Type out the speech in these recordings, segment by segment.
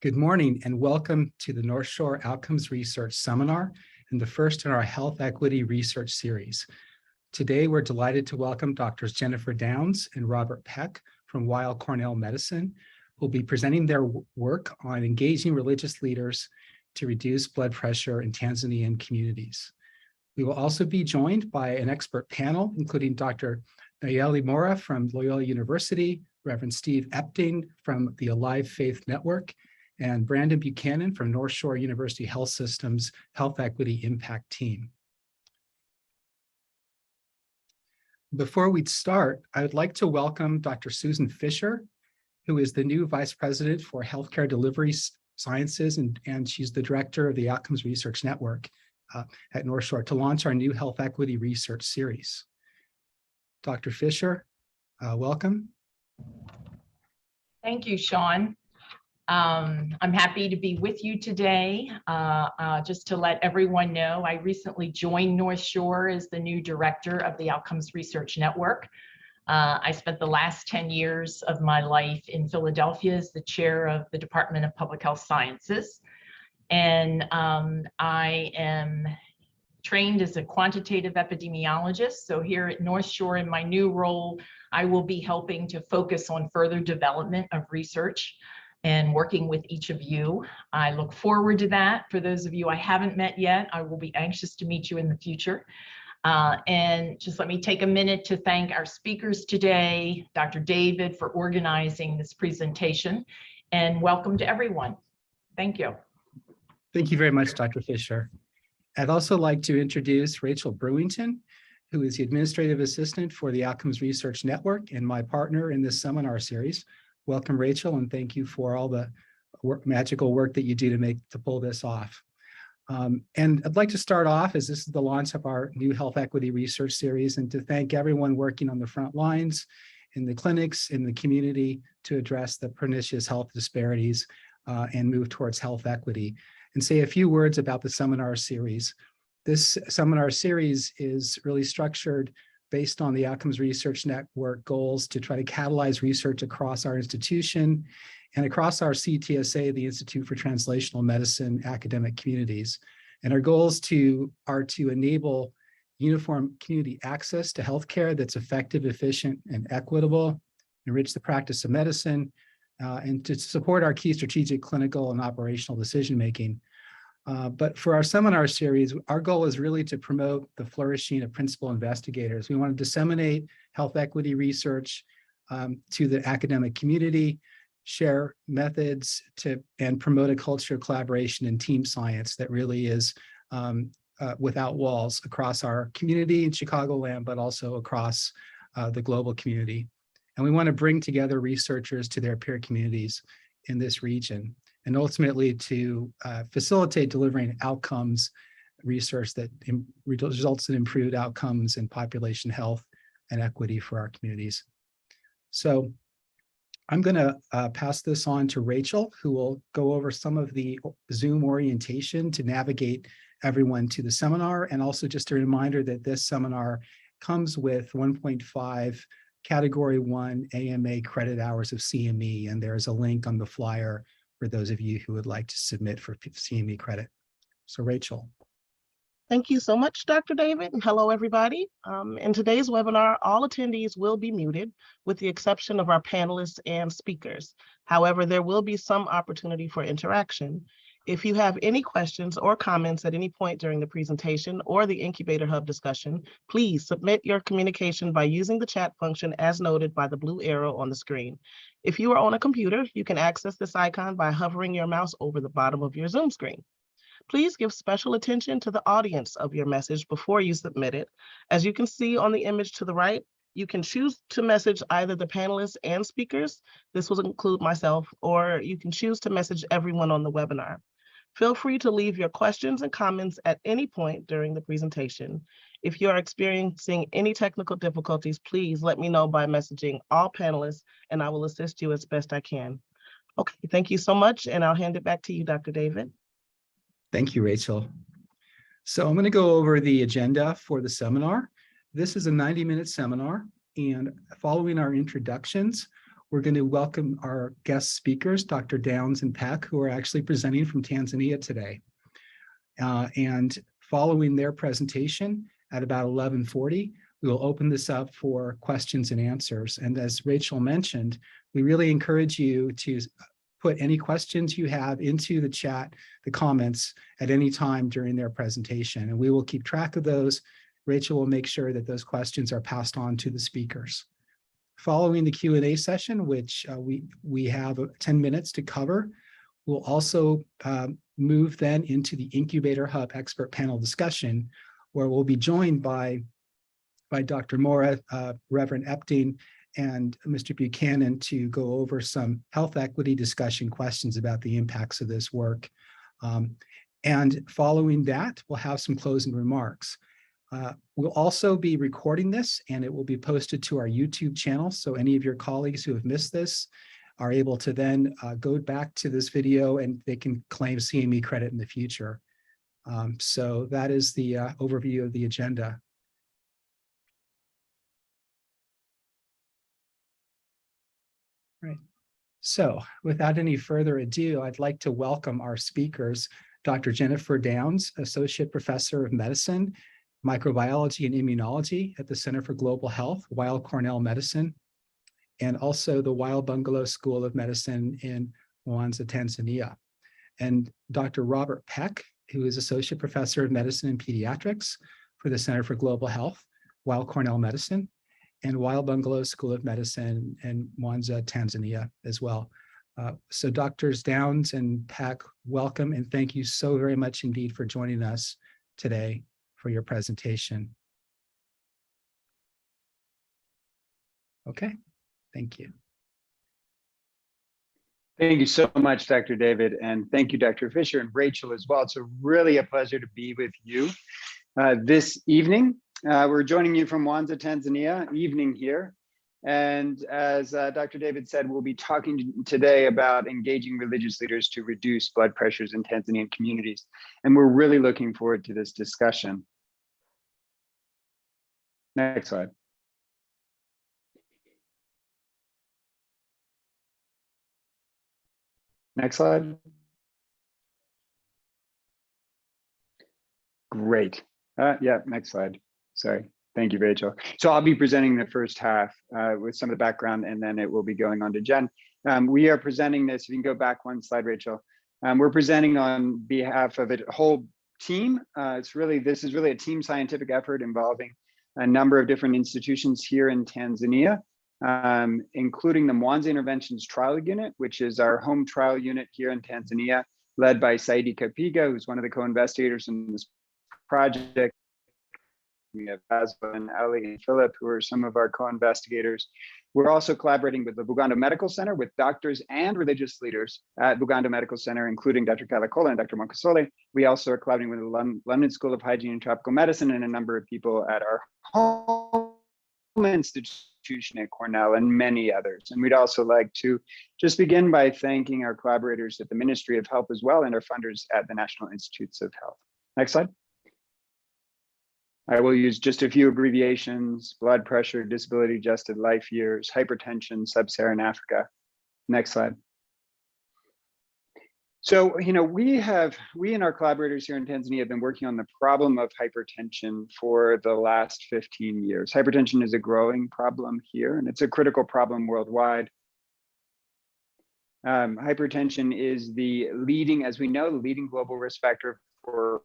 Good morning and welcome to the North Shore Outcomes Research Seminar and the first in our Health Equity Research Series. Today, we're delighted to welcome Drs. Jennifer Downs and Robert Peck from Weill Cornell Medicine, who will be presenting their work on engaging religious leaders to reduce blood pressure in Tanzanian communities. We will also be joined by an expert panel, including Dr. Nayeli Mora from Loyola University, Reverend Steve Epting from the Alive Faith Network, and Brandon Buchanan from North Shore University Health System's Health Equity Impact Team. Before we start, I would like to welcome Dr. Susan Fisher, who is the new Vice President for Healthcare Delivery Sciences, and she's the Director of the Outcomes Research Network at North Shore, to launch our new Health Equity Research Series. Dr. Fisher, welcome. Thank you, Sean. I'm happy to be with you today. Just to let everyone know, I recently joined North Shore as the new director of the Outcomes Research Network. I spent the last 10 years of my life in Philadelphia as the chair of the Department of Public Health Sciences. And I am trained as a quantitative epidemiologist. So here at North Shore in my new role, I will be helping to focus on further development of research and working with each of you. I look forward to that. For those of you I haven't met yet, I will be anxious to meet you in the future. And just let me take a minute to thank our speakers today, Dr. David, for organizing this presentation, and welcome to everyone. Thank you. Thank you very much, Dr. Fisher. I'd also like to introduce Rachel Brewington, who is the Administrative Assistant for the Outcomes Research Network and my partner in this seminar series. Welcome, Rachel, and thank you for all the magical work that you do to pull this off. And I'd like to start off, as this is the launch of our new Health Equity Research Series, and to thank everyone working on the front lines, in the clinics, in the community, to address the pernicious health disparities and move towards health equity. And say a few words about the seminar series. This seminar series is really structured based on the Outcomes Research Network goals to try to catalyze research across our institution and across our CTSA, the Institute for Translational Medicine, academic communities. And our goals are to enable uniform community access to healthcare that's effective, efficient, and equitable, enrich the practice of medicine, and to support our key strategic, clinical, and operational decision-making. But for our seminar series, our goal is really to promote the flourishing of principal investigators. We want to disseminate health equity research to the academic community, share methods and promote a culture of collaboration and team science that really is without walls across our community in Chicagoland, but also across the global community. And we want to bring together researchers to their peer communities in this region, and ultimately to facilitate delivering outcomes research that results in improved outcomes in population health and equity for our communities. So I'm going to pass this on to Rachel, who will go over some of the Zoom orientation to navigate everyone to the seminar. And also just a reminder that this seminar comes with 1.5 Category 1 AMA credit hours of CME, and there's a link on the flyer for those of you who would like to submit for CME credit. So Rachel. Thank you so much, Dr. David, and hello, everybody. In today's webinar, all attendees will be muted with the exception of our panelists and speakers. However, there will be some opportunity for interaction. If you have any questions or comments at any point during the presentation or the Incubator Hub discussion, please submit your communication by using the chat function as noted by the blue arrow on the screen. If you are on a computer, you can access this icon by hovering your mouse over the bottom of your Zoom screen. Please give special attention to the audience of your message before you submit it. As you can see on the image to the right, you can choose to message either the panelists and speakers, this will include myself, or you can choose to message everyone on the webinar. Feel free to leave your questions and comments at any point during the presentation. If you are experiencing any technical difficulties, please let me know by messaging all panelists and I will assist you as best I can. Okay, thank you so much, and I'll hand it back to you, Dr. David. Thank you, Rachel. So I'm going to go over the agenda for the seminar. This is a 90-minute seminar, and following our introductions, we're going to welcome our guest speakers, Dr. Downs and Peck, who are actually presenting from Tanzania today. And following their presentation at about 11:40, we will open this up for questions and answers. And as Rachel mentioned, we really encourage you to put any questions you have into the chat, the comments at any time during their presentation, and we will keep track of those. Rachel will make sure that those questions are passed on to the speakers. Following the Q&A session, which we have 10 minutes to cover, we'll also move then into the Incubator Hub expert panel discussion, where we'll be joined by Dr. Mora, Reverend Epting, and Mr. Buchanan to go over some health equity discussion questions about the impacts of this work. And following that, we'll have some closing remarks. We'll also be recording this, and it will be posted to our YouTube channel. So any of your colleagues who have missed this are able to then go back to this video and they can claim CME credit in the future. So that is the overview of the agenda. Right. So without any further ado, I'd like to welcome our speakers, Dr. Jennifer Downs, Associate Professor of Medicine, Microbiology and Immunology at the Center for Global Health, Weill Cornell Medicine, and also the Weill Bugando School of Medicine in Mwanza, Tanzania. And Dr. Robert Peck, who is Associate Professor of Medicine and Pediatrics for the Center for Global Health, Weill Cornell Medicine, and Weill Bugando School of Medicine in Mwanza, Tanzania as well. So Drs. Downs and Peck, welcome, and thank you so very much indeed for joining us today for your presentation. Okay, thank you. Thank you so much, Dr. David, and thank you, Dr. Fisher and Rachel as well. It's really a pleasure to be with you this evening. We're joining you from Mwanza, Tanzania, evening here. And as Dr. David said, we'll be talking today about engaging religious leaders to reduce blood pressures in Tanzanian communities. And we're really looking forward to this discussion. Next slide. Next slide. Great. Yeah, next slide. Sorry. Thank you, Rachel. So I'll be presenting the first half with some of the background, and then it will be going on to Jen. We are presenting this, if you can go back one slide, Rachel. We're presenting on behalf of a whole team. This is really a team scientific effort involving a number of different institutions here in Tanzania, including the Mwanza Interventions Trial Unit, which is our home trial unit here in Tanzania, led by Saidi Kapiga, who's one of the co-investigators in this project. We have Asba and Ali and Philip, who are some of our co-investigators. We're also collaborating with the Bugando Medical Center with doctors and religious leaders at Bugando Medical Center, including Dr. Kalakola and Dr. Monkosole. We also are collaborating with the London School of Hygiene and Tropical Medicine and a number of people at our home institution at Cornell and many others. And we'd also like to just begin by thanking our collaborators at the Ministry of Health as well and our funders at the National Institutes of Health. Next slide. I will use just a few abbreviations: blood pressure, disability adjusted life years, hypertension, sub-Saharan Africa. Next slide. So, we and our collaborators here in Tanzania have been working on the problem of hypertension for the last 15 years. Hypertension is a growing problem here, and it's a critical problem worldwide. Hypertension is the leading, as we know, the leading global risk factor for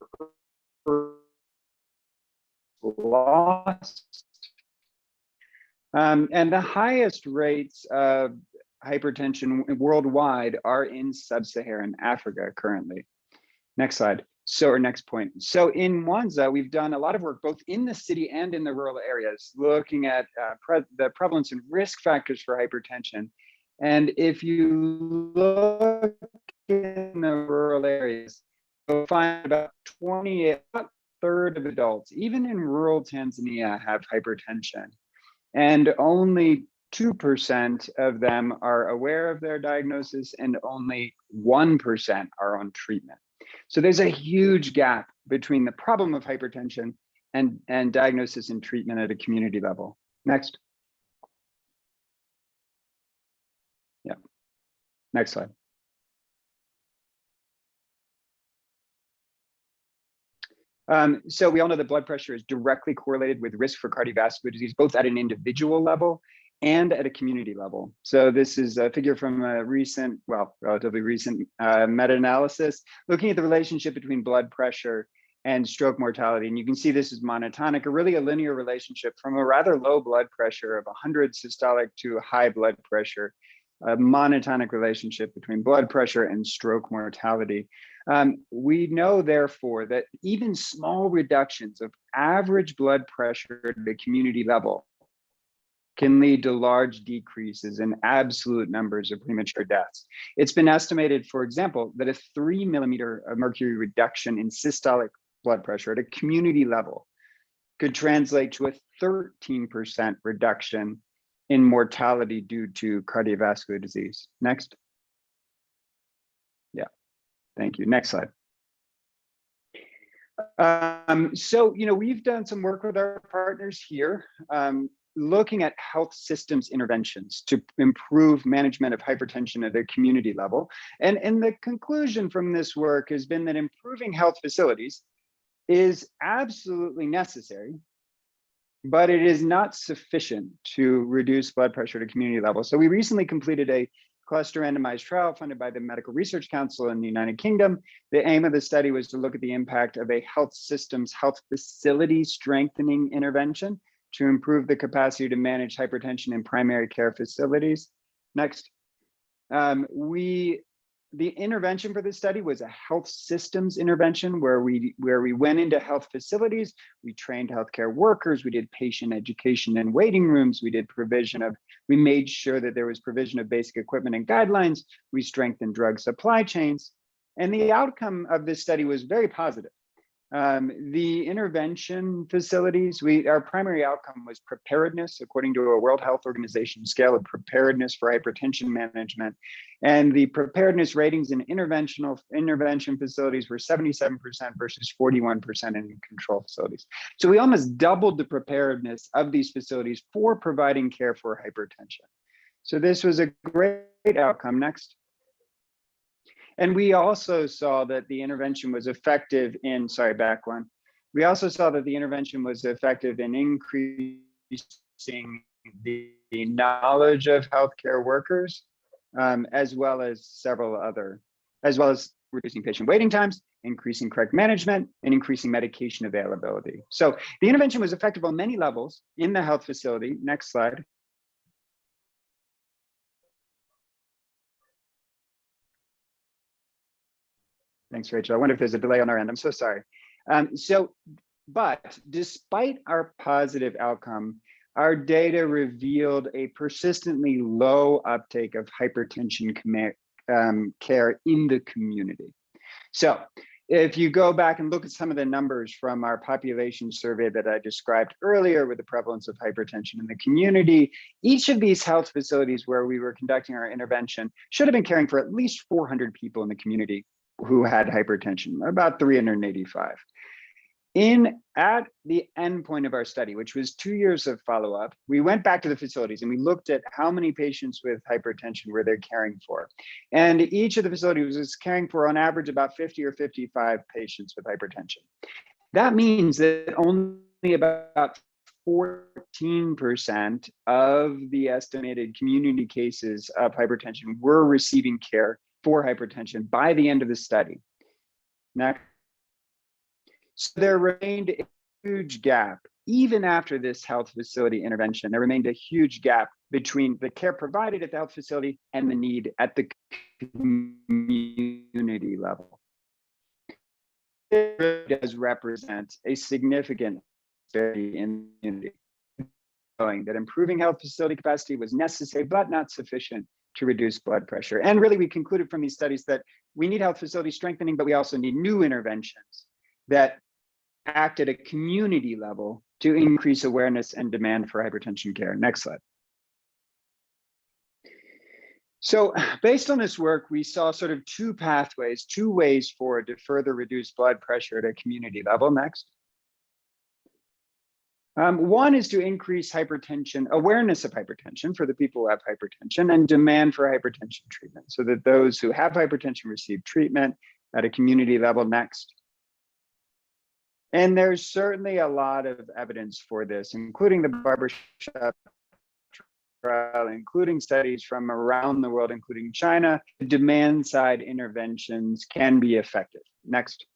loss. And the highest rates of hypertension worldwide are in sub-Saharan Africa currently. Next slide. Or next point. So in Mwanza, we've done a lot of work both in the city and in the rural areas, looking at the prevalence and risk factors for hypertension. And if you look in the rural areas, you'll find about 1/3 of adults, even in rural Tanzania, have hypertension. And only 2% of them are aware of their diagnosis, and only 1% are on treatment. So there's a huge gap between the problem of hypertension and diagnosis and treatment at a community level. Next. Next slide. So we all know that blood pressure is directly correlated with risk for cardiovascular disease, both at an individual level and at a community level. So this is a figure from a recent, well, relatively recent meta-analysis looking at the relationship between blood pressure and stroke mortality. And you can see this is monotonic, or really a linear relationship from a rather low blood pressure of 100 systolic to high blood pressure, a monotonic relationship between blood pressure and stroke mortality. We know, therefore, that even small reductions of average blood pressure at the community level can lead to large decreases in absolute numbers of premature deaths. It's been estimated, for example, that a 3 millimeter of mercury reduction in systolic blood pressure at a community level could translate to a 13% reduction in mortality due to cardiovascular disease. Next. Yeah, thank you. Next slide. So, we've done some work with our partners here, looking at health systems interventions to improve management of hypertension at a community level. And the conclusion from this work has been that improving health facilities is absolutely necessary, but it is not sufficient to reduce blood pressure at a community level. So we recently completed a cluster randomized trial funded by the Medical Research Council in the United Kingdom. The aim of the study was to look at the impact of a health systems, health facility strengthening intervention to improve the capacity to manage hypertension in primary care facilities. Next. The intervention for this study was a health systems intervention where we went into health facilities, we trained healthcare workers, we did patient education in waiting rooms, we made sure that there was provision of basic equipment and guidelines, we strengthened drug supply chains, and the outcome of this study was very positive. The intervention facilities, our primary outcome was preparedness, according to a World Health Organization scale of preparedness for hypertension management. And the preparedness ratings in intervention facilities were 77% versus 41% in control facilities. So we almost doubled the preparedness of these facilities for providing care for hypertension. So this was a great outcome. Next. And we also saw that the intervention was effective in, We also saw that the intervention was effective in increasing the knowledge of healthcare workers, as well as reducing patient waiting times, increasing correct management, and increasing medication availability. So the intervention was effective on many levels in the health facility. Next slide. Thanks, Rachel. I wonder if there's a delay on our end. I'm so sorry. But despite our positive outcome, our data revealed a persistently low uptake of hypertension care in the community. So if you go back and look at some of the numbers from our population survey that I described earlier with the prevalence of hypertension in the community, each of these health facilities where we were conducting our intervention should have been caring for at least 400 people in the community who had hypertension, about 385. At the end point of our study, which was 2 years of follow-up, we went back to the facilities and we looked at how many patients with hypertension were they caring for. And each of the facilities was caring for, on average, about 50 or 55 patients with hypertension. That means that only about 14% of the estimated community cases of hypertension were receiving care for hypertension by the end of the study. Next. So there remained a huge gap, even after this health facility intervention, there remained a huge gap between the care provided at the health facility and the need at the community level. It does represent a significant disparity in the community, showing that improving health facility capacity was necessary, but not sufficient to reduce blood pressure. And really, we concluded from these studies that we need health facility strengthening, but we also need new interventions that act at a community level to increase awareness and demand for hypertension care. Next slide. So based on this work, we saw sort of two pathways, two ways forward to further reduce blood pressure at a community level. Next. One is to increase hypertension, awareness of hypertension for the people who have hypertension, and demand for hypertension treatment so that those who have hypertension receive treatment at a community level. Next. And there's certainly a lot of evidence for this, including the barbershop trial, including studies from around the world, including China. Demand side interventions can be effective. Next.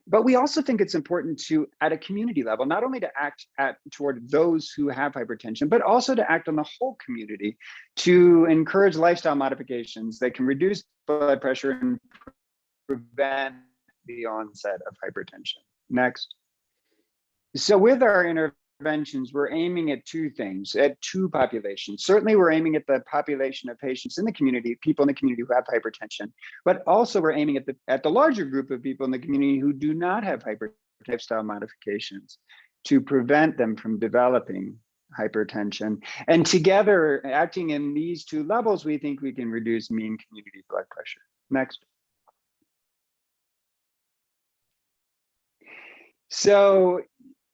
But we also think it's important to, at a community level, not only to act toward those who have hypertension, but also to act on the whole community to encourage lifestyle modifications that can reduce blood pressure and prevent the onset of hypertension. Next. So with our interventions, we're aiming at two things, at two populations. Certainly we're aiming at the population of patients in the community, people in the community who have hypertension, but also we're aiming at the larger group of people in the community who do not have lifestyle modifications to prevent them from developing hypertension. And together, acting in these two levels, we think we can reduce mean community blood pressure. Next. So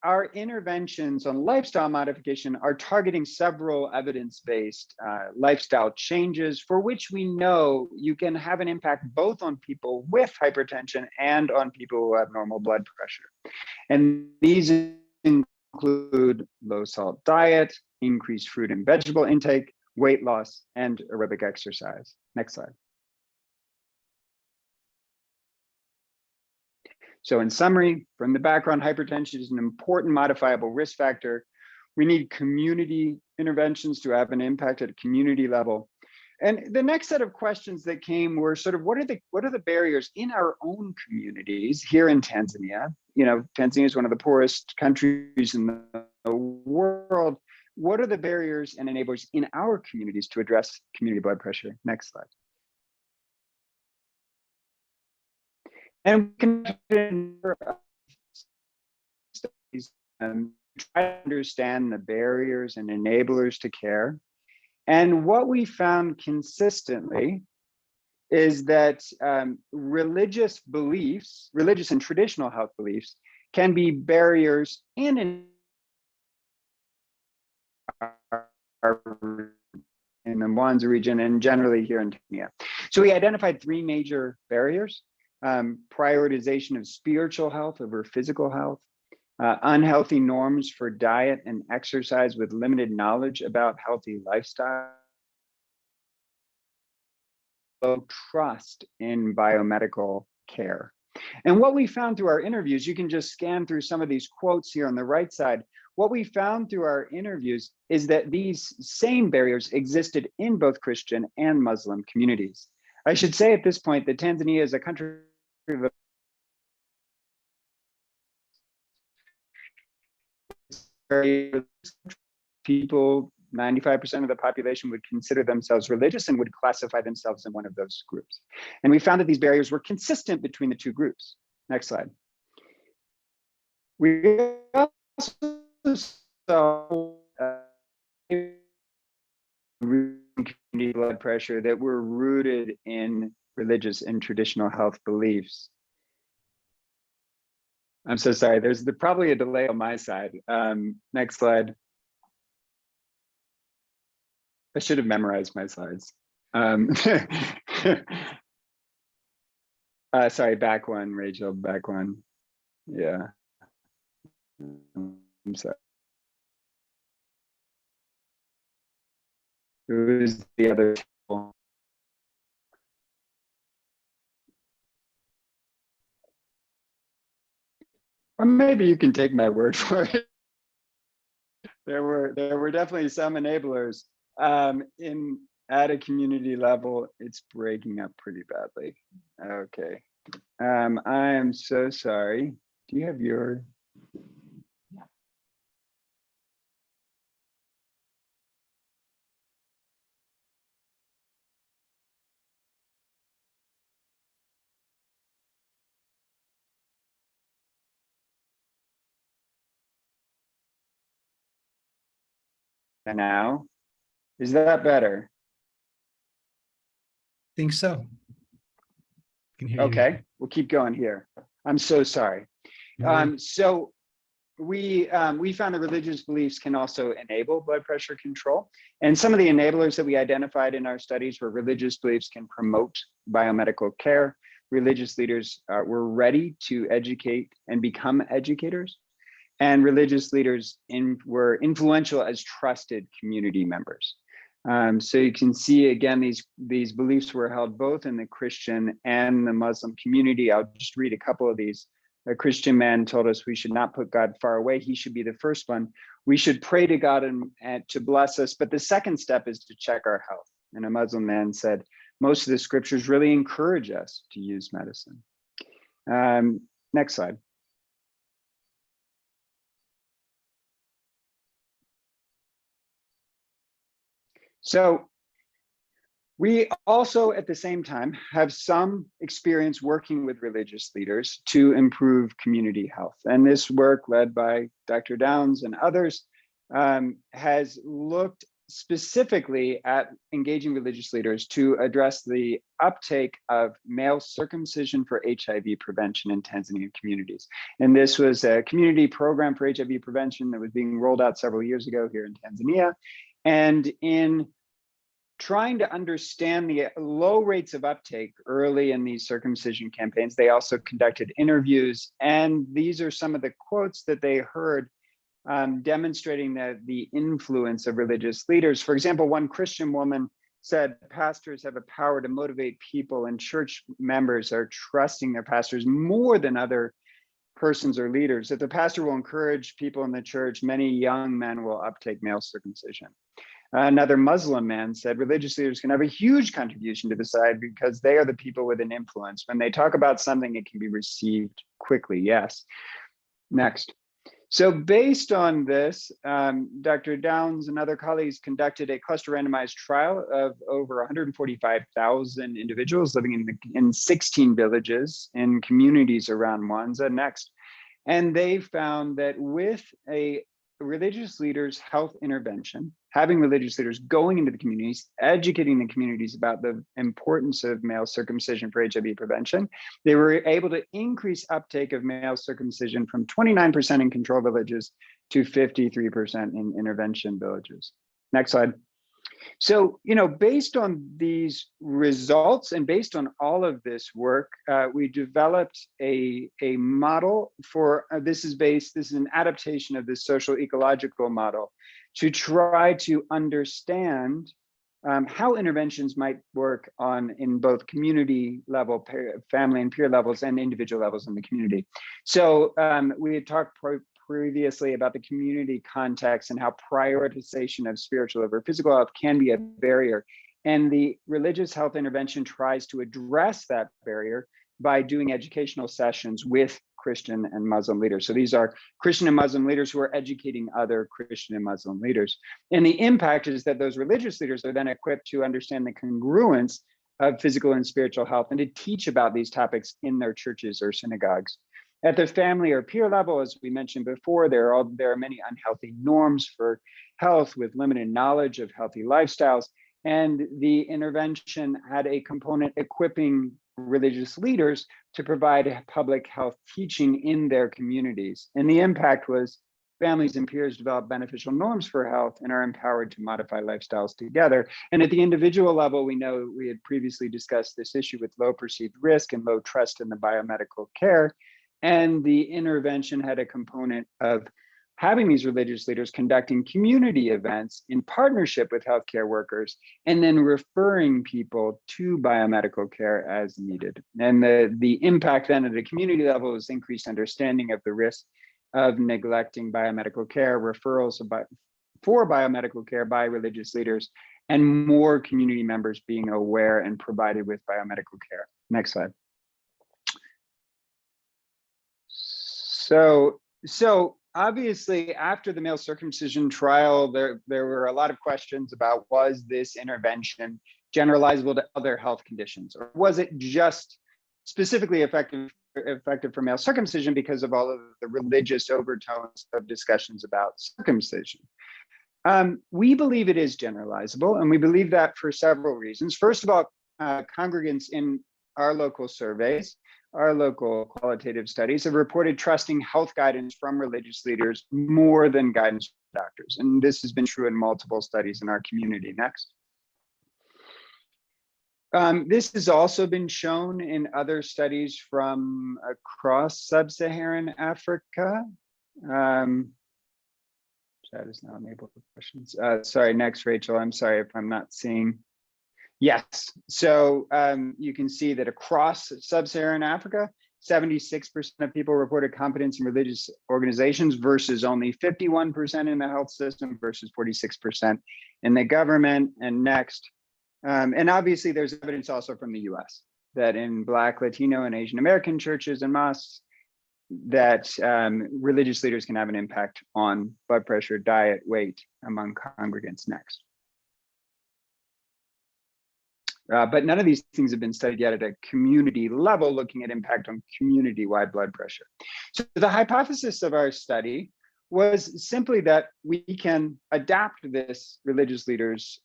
our interventions on lifestyle modification are targeting several evidence-based lifestyle changes for which we know you can have an impact both on people with hypertension and on people who have normal blood pressure. And these include low salt diet, increased fruit and vegetable intake, weight loss, and aerobic exercise. Next slide. So in summary, from the background, hypertension is an important modifiable risk factor. We need community interventions to have an impact at a community level. And the next set of questions that came were sort of what are the barriers in our own communities here in Tanzania? You know, Tanzania is one of the poorest countries in the world. What are the barriers and enablers in our communities to address community blood pressure? Next slide. And we can try to understand the barriers and enablers to care. And what we found consistently is that religious and traditional health beliefs can be barriers in the Mwanza region and generally here in Tanzania. So we identified three major barriers. Prioritization of spiritual health over physical health, unhealthy norms for diet and exercise with limited knowledge about healthy lifestyle, low trust in biomedical care. And what we found through our interviews, you can just scan through some of these quotes here on the right side. What we found through our interviews is that these same barriers existed in both Christian and Muslim communities. I should say at this point that Tanzania is a country people, 95% of the population would consider themselves religious and would classify themselves in one of those groups. And we found that these barriers were consistent between the two groups. Next slide. We also saw community blood pressure that were rooted in religious and traditional health beliefs. I'm so sorry, there's probably a delay on my side. Next slide. I should have memorized my slides. Sorry, back one, Rachel, back one. Yeah. I'm sorry. It was the other table. Or maybe you can take my word for it. There were definitely some enablers. At a community level, it's breaking up pretty badly. Okay. I am so sorry. Do you have your? Yeah. Now, is that better? Think so. Can hear you. Okay, we'll keep going here. I'm so sorry. So we found that religious beliefs can also enable blood pressure control. And some of the enablers that we identified in our studies were religious beliefs can promote biomedical care. Religious leaders were ready to educate and become educators. And religious leaders were influential as trusted community members. So you can see, again, these beliefs were held both in the Christian and the Muslim community. I'll just read a couple of these. A Christian man told us we should not put God far away. He should be the first one. We should pray to God and to bless us. But the second step is to check our health. And a Muslim man said, most of the scriptures really encourage us to use medicine. Next slide. So we also, at the same time, have some experience working with religious leaders to improve community health. And this work, led by Dr. Downs and others, has looked specifically at engaging religious leaders to address the uptake of male circumcision for HIV prevention in Tanzanian communities. And this was a community program for HIV prevention that was being rolled out several years ago here in Tanzania. And in trying to understand the low rates of uptake early in these circumcision campaigns, they also conducted interviews. And these are some of the quotes that they heard demonstrating the influence of religious leaders. For example, one Christian woman said, pastors have a power to motivate people, and church members are trusting their pastors more than other persons or leaders. If the pastor will encourage people in the church, many young men will uptake male circumcision. Another Muslim man said, religious leaders can have a huge contribution to the side because they are the people with an influence. When they talk about something, it can be received quickly. Yes. Next. So based on this, Dr. Downs and other colleagues conducted a cluster randomized trial of over 145,000 individuals living in 16 villages in communities around Mwanza. Next. And they found that with a religious leaders' health intervention, having religious leaders going into the communities, educating the communities about the importance of male circumcision for HIV prevention, they were able to increase uptake of male circumcision from 29% in control villages to 53% in intervention villages. Next slide. So, based on these results and based on all of this work, we developed a model for, this is an adaptation of this social ecological model to try to understand how interventions might work in both community level, family and peer levels, and individual levels in the community. So we had talked previously about the community context and how prioritization of spiritual over physical health can be a barrier. And the religious health intervention tries to address that barrier by doing educational sessions with Christian and Muslim leaders. So these are Christian and Muslim leaders who are educating other Christian and Muslim leaders. And the impact is that those religious leaders are then equipped to understand the congruence of physical and spiritual health and to teach about these topics in their churches or synagogues. At the family or peer level, as we mentioned before, there are many unhealthy norms for health with limited knowledge of healthy lifestyles. And the intervention had a component equipping religious leaders to provide public health teaching in their communities. And the impact was families and peers develop beneficial norms for health and are empowered to modify lifestyles together. And at the individual level, we know we had previously discussed this issue with low perceived risk and low trust in the biomedical care. And the intervention had a component of having these religious leaders conducting community events in partnership with healthcare workers, and then referring people to biomedical care as needed. And the impact then at a community level is increased understanding of the risk of neglecting biomedical care, referrals for biomedical care by religious leaders, and more community members being aware and provided with biomedical care. Next slide. So obviously, after the male circumcision trial, there were a lot of questions about, was this intervention generalizable to other health conditions, or was it just specifically effective for male circumcision because of all of the religious overtones of discussions about circumcision? We believe it is generalizable, and we believe that for several reasons. First of all, congregants in our local surveys our local qualitative studies have reported trusting health guidance from religious leaders more than guidance from doctors. And this has been true in multiple studies in our community. Next. This has also been shown in other studies from across sub-Saharan Africa. Chat is now enabled for questions. Sorry, next, Rachel. I'm sorry if I'm not seeing. Yes, so you can see that across sub-Saharan Africa, 76% of people reported competence in religious organizations versus only 51% in the health system versus 46% in the government. And next, and obviously there's evidence also from the US that in Black, Latino, and Asian American churches and mosques, that religious leaders can have an impact on blood pressure, diet, weight among congregants. Next. But none of these things have been studied yet at a community level, looking at impact on community-wide blood pressure. So the hypothesis of our study was simply that we can adapt this religious leaders'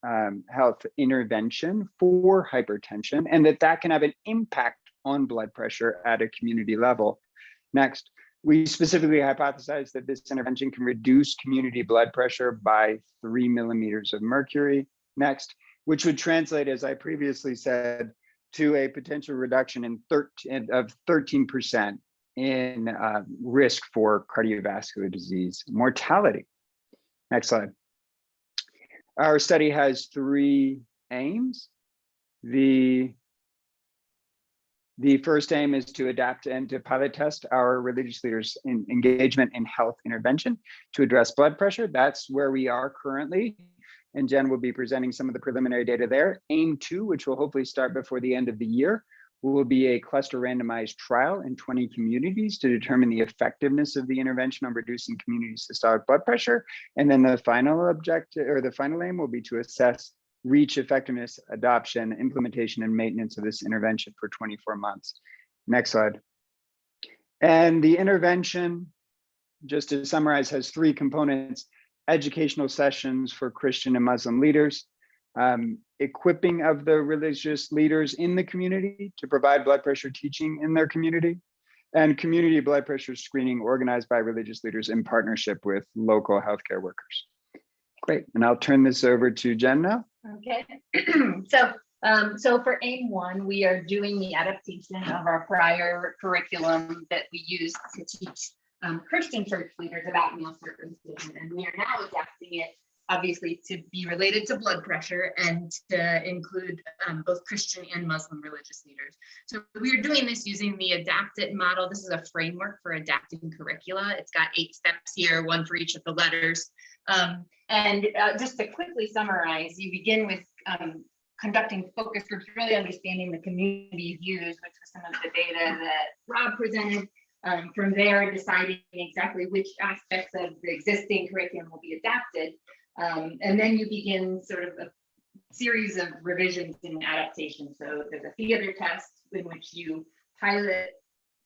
health intervention for hypertension, and that can have an impact on blood pressure at a community level. Next, we specifically hypothesized that this intervention can reduce community blood pressure by 3 millimeters of mercury. Next, which would translate, as I previously said, to a potential reduction of 13% in risk for cardiovascular disease mortality. Next slide. Our study has 3 aims. The first aim is to adapt and to pilot test our religious leaders' engagement in health intervention to address blood pressure. That's where we are currently. And Jen will be presenting some of the preliminary data there. Aim 2, which will hopefully start before the end of the year, will be a cluster randomized trial in 20 communities to determine the effectiveness of the intervention on reducing community systolic blood pressure. And then the final objective, or the final aim, will be to assess reach, effectiveness, adoption, implementation, and maintenance of this intervention for 24 months. Next slide. And the intervention, just to summarize, has 3 components: educational sessions for Christian and Muslim leaders, equipping of the religious leaders in the community to provide blood pressure teaching in their community, and community blood pressure screening organized by religious leaders in partnership with local healthcare workers. Great, and I'll turn this over to Jen now. Okay, so for aim 1, we are doing the adaptation of our prior curriculum that we used to teach Christian church leaders about meal circumcision, and we are now adapting it, obviously, to be related to blood pressure and to include both Christian and Muslim religious leaders. So we are doing this using the ADAPT-IT model. This is a framework for adapting curricula. It's got 8 steps here, 1 for each of the letters. Just to quickly summarize, you begin with conducting focus groups, really understanding the community's views, which was some of the data that Rob presented. From there, deciding exactly which aspects of the existing curriculum will be adapted. And then you begin sort of a series of revisions and adaptations. So there's a theater test in which you pilot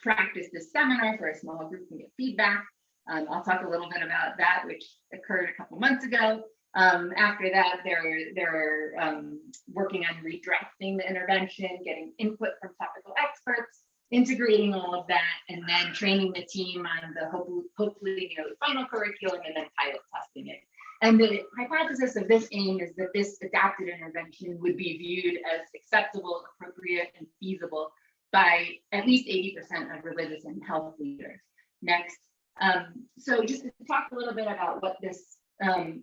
practice this seminar for a small group and get feedback. I'll talk a little bit about that, which occurred a couple months ago. After that, they're working on redrafting the intervention, getting input from topical experts, integrating all of that, and then training the team on the hopefully nearly final curriculum, and then pilot testing it. And the hypothesis of this aim is that this adapted intervention would be viewed as acceptable, appropriate, and feasible by at least 80% of religious and health leaders. Next. So just to talk a little bit about what this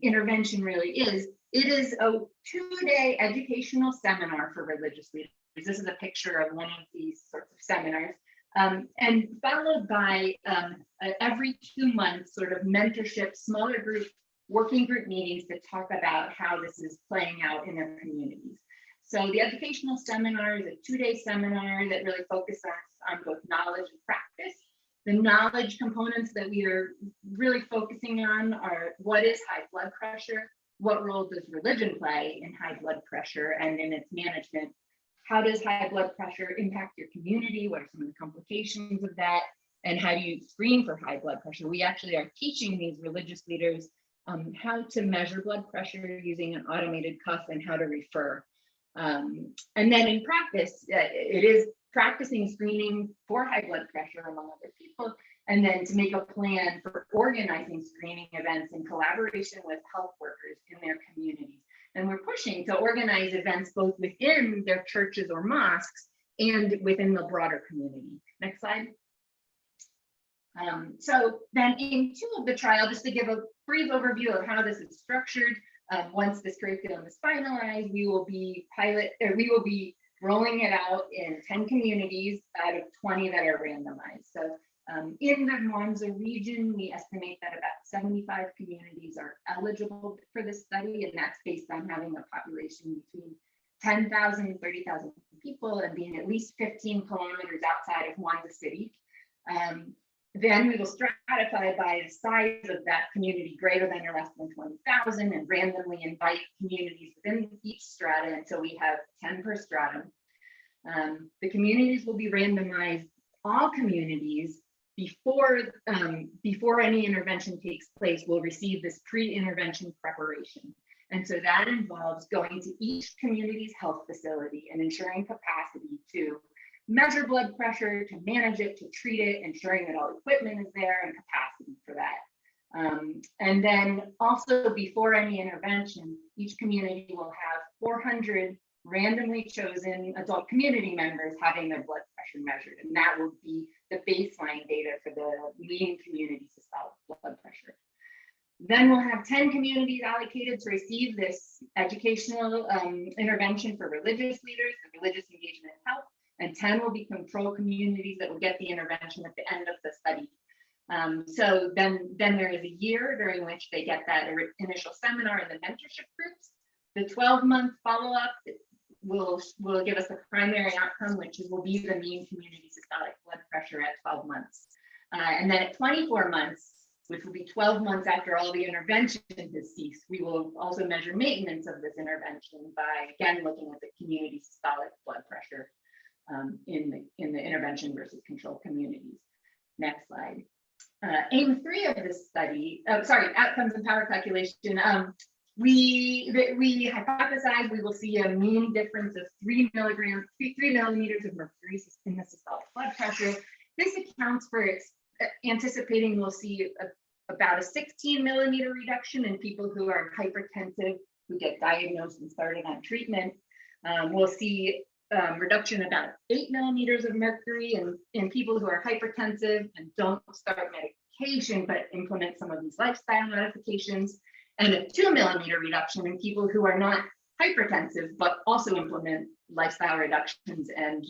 intervention really is, it is a 2-day educational seminar for religious leaders. This is a picture of one of these sorts of seminars, and followed by every 2 months sort of mentorship, smaller group, working group meetings to talk about how this is playing out in their communities. So the educational seminar is a 2-day seminar that really focuses on both knowledge and practice. The knowledge components that we are really focusing on are: what is high blood pressure? What role does religion play in high blood pressure and in its management? How does high blood pressure impact your community? What are some of the complications of that? And how do you screen for high blood pressure? We actually are teaching these religious leaders how to measure blood pressure using an automated cuff and how to refer. And then in practice, it is practicing screening for high blood pressure among other people, and then to make a plan for organizing screening events in collaboration with health workers in their communities. And we're pushing to organize events both within their churches or mosques and within the broader community. Next slide. So then aim 2 of the trial, just to give a brief overview of how this is structured. Once this curriculum is finalized, we will be rolling it out in 10 communities out of 20 that are randomized. So in the Mwanza region, we estimate that about 75 communities are eligible for this study, and that's based on having a population between 10,000 and 30,000 people and being at least 15 kilometers outside of Mwanza city. Then we will stratify by the size of that community, greater than or less than 20,000, and randomly invite communities within each strata until we have 10 per stratum. The communities will be randomized, all communities, before any intervention takes place, will receive this pre-intervention preparation. And so that involves going to each community's health facility and ensuring capacity to measure blood pressure, to manage it, to treat it, ensuring that all equipment is there and capacity for that. And then also before any intervention, each community will have 400 randomly chosen adult community members having their blood pressure measured. And that will be the baseline data for the leading community systolic blood pressure. Then we'll have 10 communities allocated to receive this educational intervention for religious leaders, the religious engagement in health, and 10 will be control communities that will get the intervention at the end of the study. So then there is a year during which they get that initial seminar and the mentorship groups. The 12-month follow-up will give us the primary outcome, which will be the mean community systolic blood pressure at 12 months. And then at 24 months, which will be 12 months after all the intervention has ceased, we will also measure maintenance of this intervention by, again, looking at the community systolic blood pressure in the intervention versus control communities. Next slide. Aim 3 of this study, outcomes and power calculation. We hypothesize we will see a mean difference of 3 millimeters of mercury in the systolic blood pressure. This accounts for anticipating we'll see about a 16 millimeter reduction in people who are hypertensive, who get diagnosed and started on treatment. We'll see reduction about 8 millimeters of mercury in people who are hypertensive and don't start medication, but implement some of these lifestyle modifications, and a 2 millimeter reduction in people who are not hypertensive, but also implement lifestyle reductions and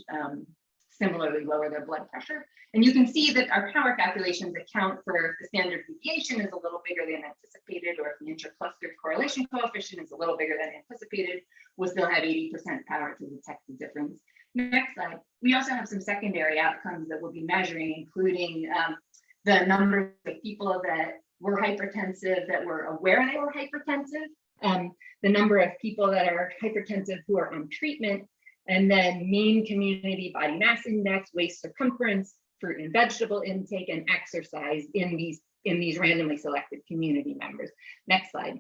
similarly lower their blood pressure. And you can see that our power calculations account for the standard deviation is a little bigger than anticipated, or if the intercluster correlation coefficient is a little bigger than anticipated, we'll still have 80% power to detect the difference. Next slide. We also have some secondary outcomes that we'll be measuring, including the number of people that were hypertensive that were aware they were hypertensive, the number of people that are hypertensive who are on treatment, and then mean community body mass index, waist circumference, fruit and vegetable intake, and exercise in these randomly selected community members. Next slide.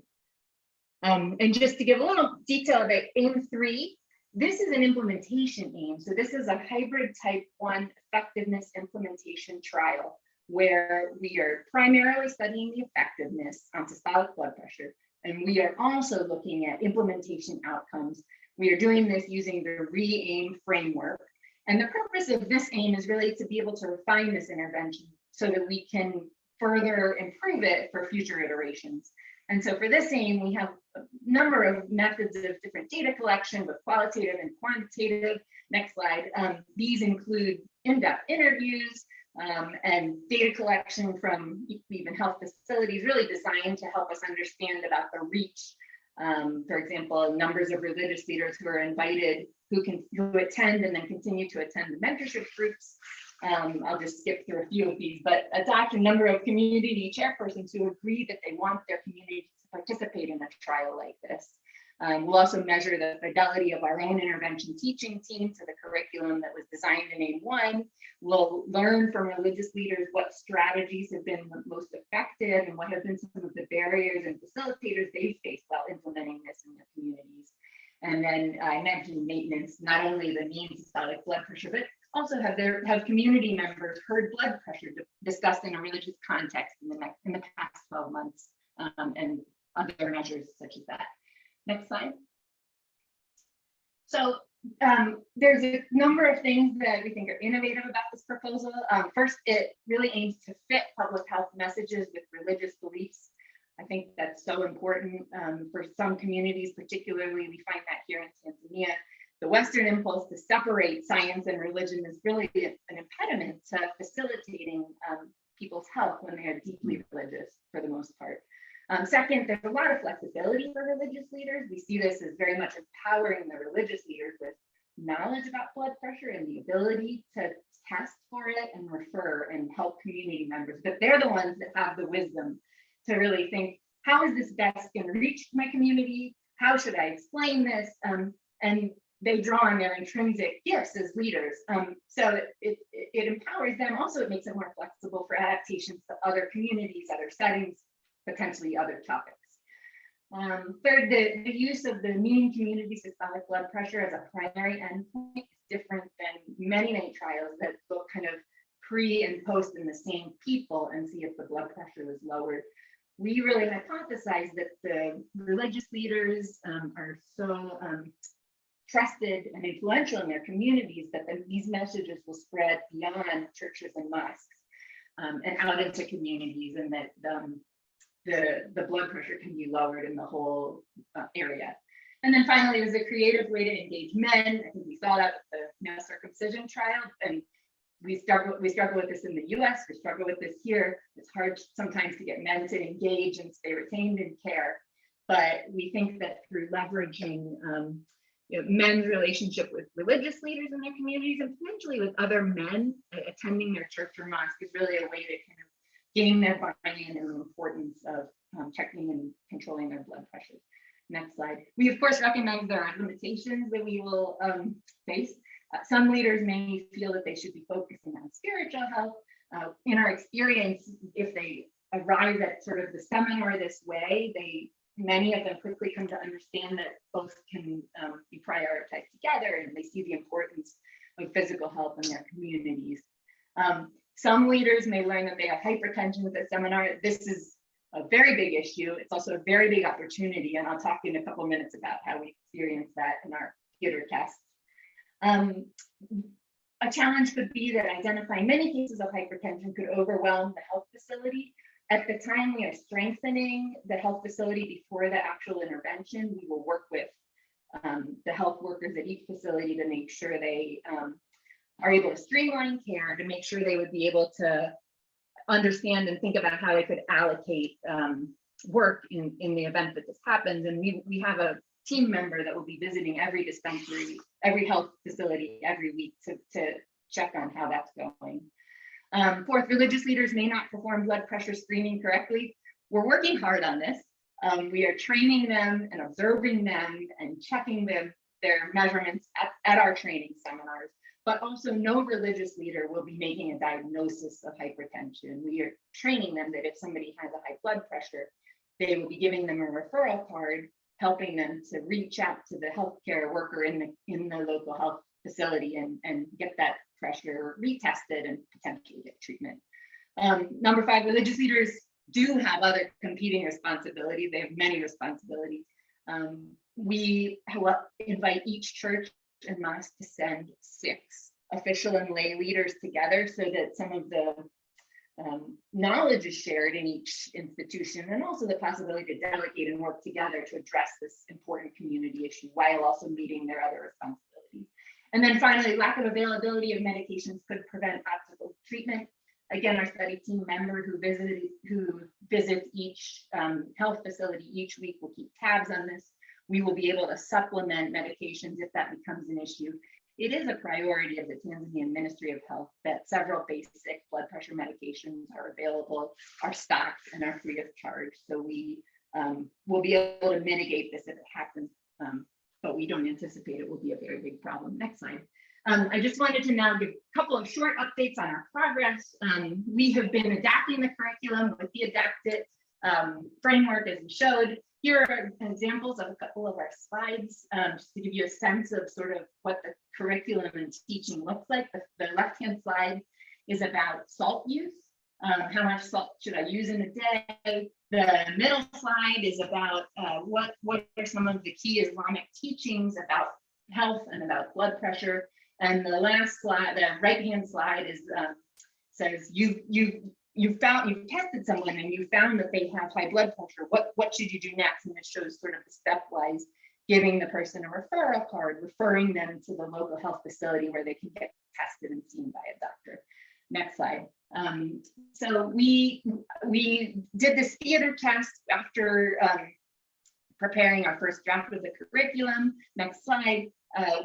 And just to give a little detail about aim 3, this is an implementation aim. So this is a hybrid type 1 effectiveness implementation trial where we are primarily studying the effectiveness on systolic blood pressure, and we are also looking at implementation outcomes. We are doing this using the RE-AIM framework. And the purpose of this aim is really to be able to refine this intervention so that we can further improve it for future iterations. And so for this aim, we have a number of methods of different data collection, both qualitative and quantitative. Next slide. These include in-depth interviews and data collection from even health facilities, really designed to help us understand about the reach. For example, numbers of religious leaders who are invited, who attend and then continue to attend the mentorship groups. I'll just skip through a few of these, but a number of community chairpersons who agree that they want their community to participate in a trial like this. We'll also measure the fidelity of our own intervention teaching team to the curriculum that was designed in aim 1. We'll learn from religious leaders what strategies have been most effective and what have been some of the barriers and facilitators they've faced while implementing this in their communities. And then I mentioned maintenance, not only the mean systolic blood pressure, but Also, have community members heard blood pressure discussed in a religious context in the past 12 months, and other measures such as that. Next slide. So there's a number of things that we think are innovative about this proposal. First, it really aims to fit public health messages with religious beliefs. I think that's so important for some communities, particularly we find that here in Tanzania. The Western impulse to separate science and religion is really an impediment to facilitating people's health when they are deeply religious for the most part. Second, there's a lot of flexibility for religious leaders. We see this as very much empowering the religious leaders with knowledge about blood pressure and the ability to test for it and refer and help community members. But they're the ones that have the wisdom to really think, how is this best going to reach my community? How should I explain this? And they draw on their intrinsic gifts as leaders. So it empowers them. Also, it makes it more flexible for adaptations to other communities, other settings, potentially other topics. Third, the use of the mean community systolic blood pressure as a primary endpoint is different than many trials that look kind of pre and post in the same people and see if the blood pressure was lowered. We really hypothesize that the religious leaders are so trusted and influential in their communities that these messages will spread beyond churches and mosques and out into communities, and that the blood pressure can be lowered in the whole area. And then finally, it was a creative way to engage men. I think we saw that with the male circumcision trial, and we struggle with this in the US, we struggle with this here. It's hard sometimes to get men to engage and stay retained in care. But we think that through leveraging men's relationship with religious leaders in their communities and potentially with other men attending their church or mosque is really a way to kind of gain their buy-in and the importance of checking and controlling their blood pressure. Next slide. We of course recognize there are limitations that we will face. Some leaders may feel that they should be focusing on spiritual health. In our experience, if they arrive at sort of the seminar this way, many of them quickly come to understand that both can be prioritized together, and they see the importance of physical health in their communities. Some leaders may learn that they have hypertension with the seminar. This is a very big issue. It's also a very big opportunity, and I'll talk in a couple minutes about how we experience that in our theater tests. A challenge could be that identifying many cases of hypertension could overwhelm the health facility. At the time we are strengthening the health facility before the actual intervention, we will work with the health workers at each facility to make sure they are able to streamline care, to make sure they would be able to understand and think about how they could allocate work in the event that this happens. And we have a team member that will be visiting every dispensary, every health facility every week to check on how that's going. Fourth, religious leaders may not perform blood pressure screening correctly. We're working hard on this. We are training them and observing them and checking their measurements at our training seminars, but also no religious leader will be making a diagnosis of hypertension. We are training them that if somebody has a high blood pressure, they will be giving them a referral card, helping them to reach out to the healthcare worker in the local health facility and get that pressure retested and potentially get treatment. Number 5, religious leaders do have other competing responsibilities. They have many responsibilities. We invite each church and mosque to send 6 official and lay leaders together so that some of the knowledge is shared in each institution, and also the possibility to delegate and work together to address this important community issue while also meeting their other responsibilities. And then finally, lack of availability of medications could prevent optimal treatment. Again, our study team member who visits each health facility each week will keep tabs on this. We will be able to supplement medications if that becomes an issue. It is a priority of the Tanzanian Ministry of Health that several basic blood pressure medications are available, are stocked, and are free of charge. So we will be able to mitigate this if it happens, but we don't anticipate it will be a very big problem. Next slide. I just wanted to now give a couple of short updates on our progress. We have been adapting the curriculum with the Adapt It framework, as we showed. here are examples of a couple of our slides, just to give you a sense of sort of what the curriculum and teaching looks like. The left-hand slide is about salt use. How much salt should I use in a day? The middle slide is about what are some of the key Islamic teachings about health and about blood pressure. And the last slide, the right-hand slide, is says you've tested someone and you found that they have high blood pressure. What should you do next? And it shows sort of the stepwise, giving the person a referral card, referring them to the local health facility where they can get tested and seen by a doctor. Next slide. So we did this theater test after preparing our first draft of the curriculum. Next slide.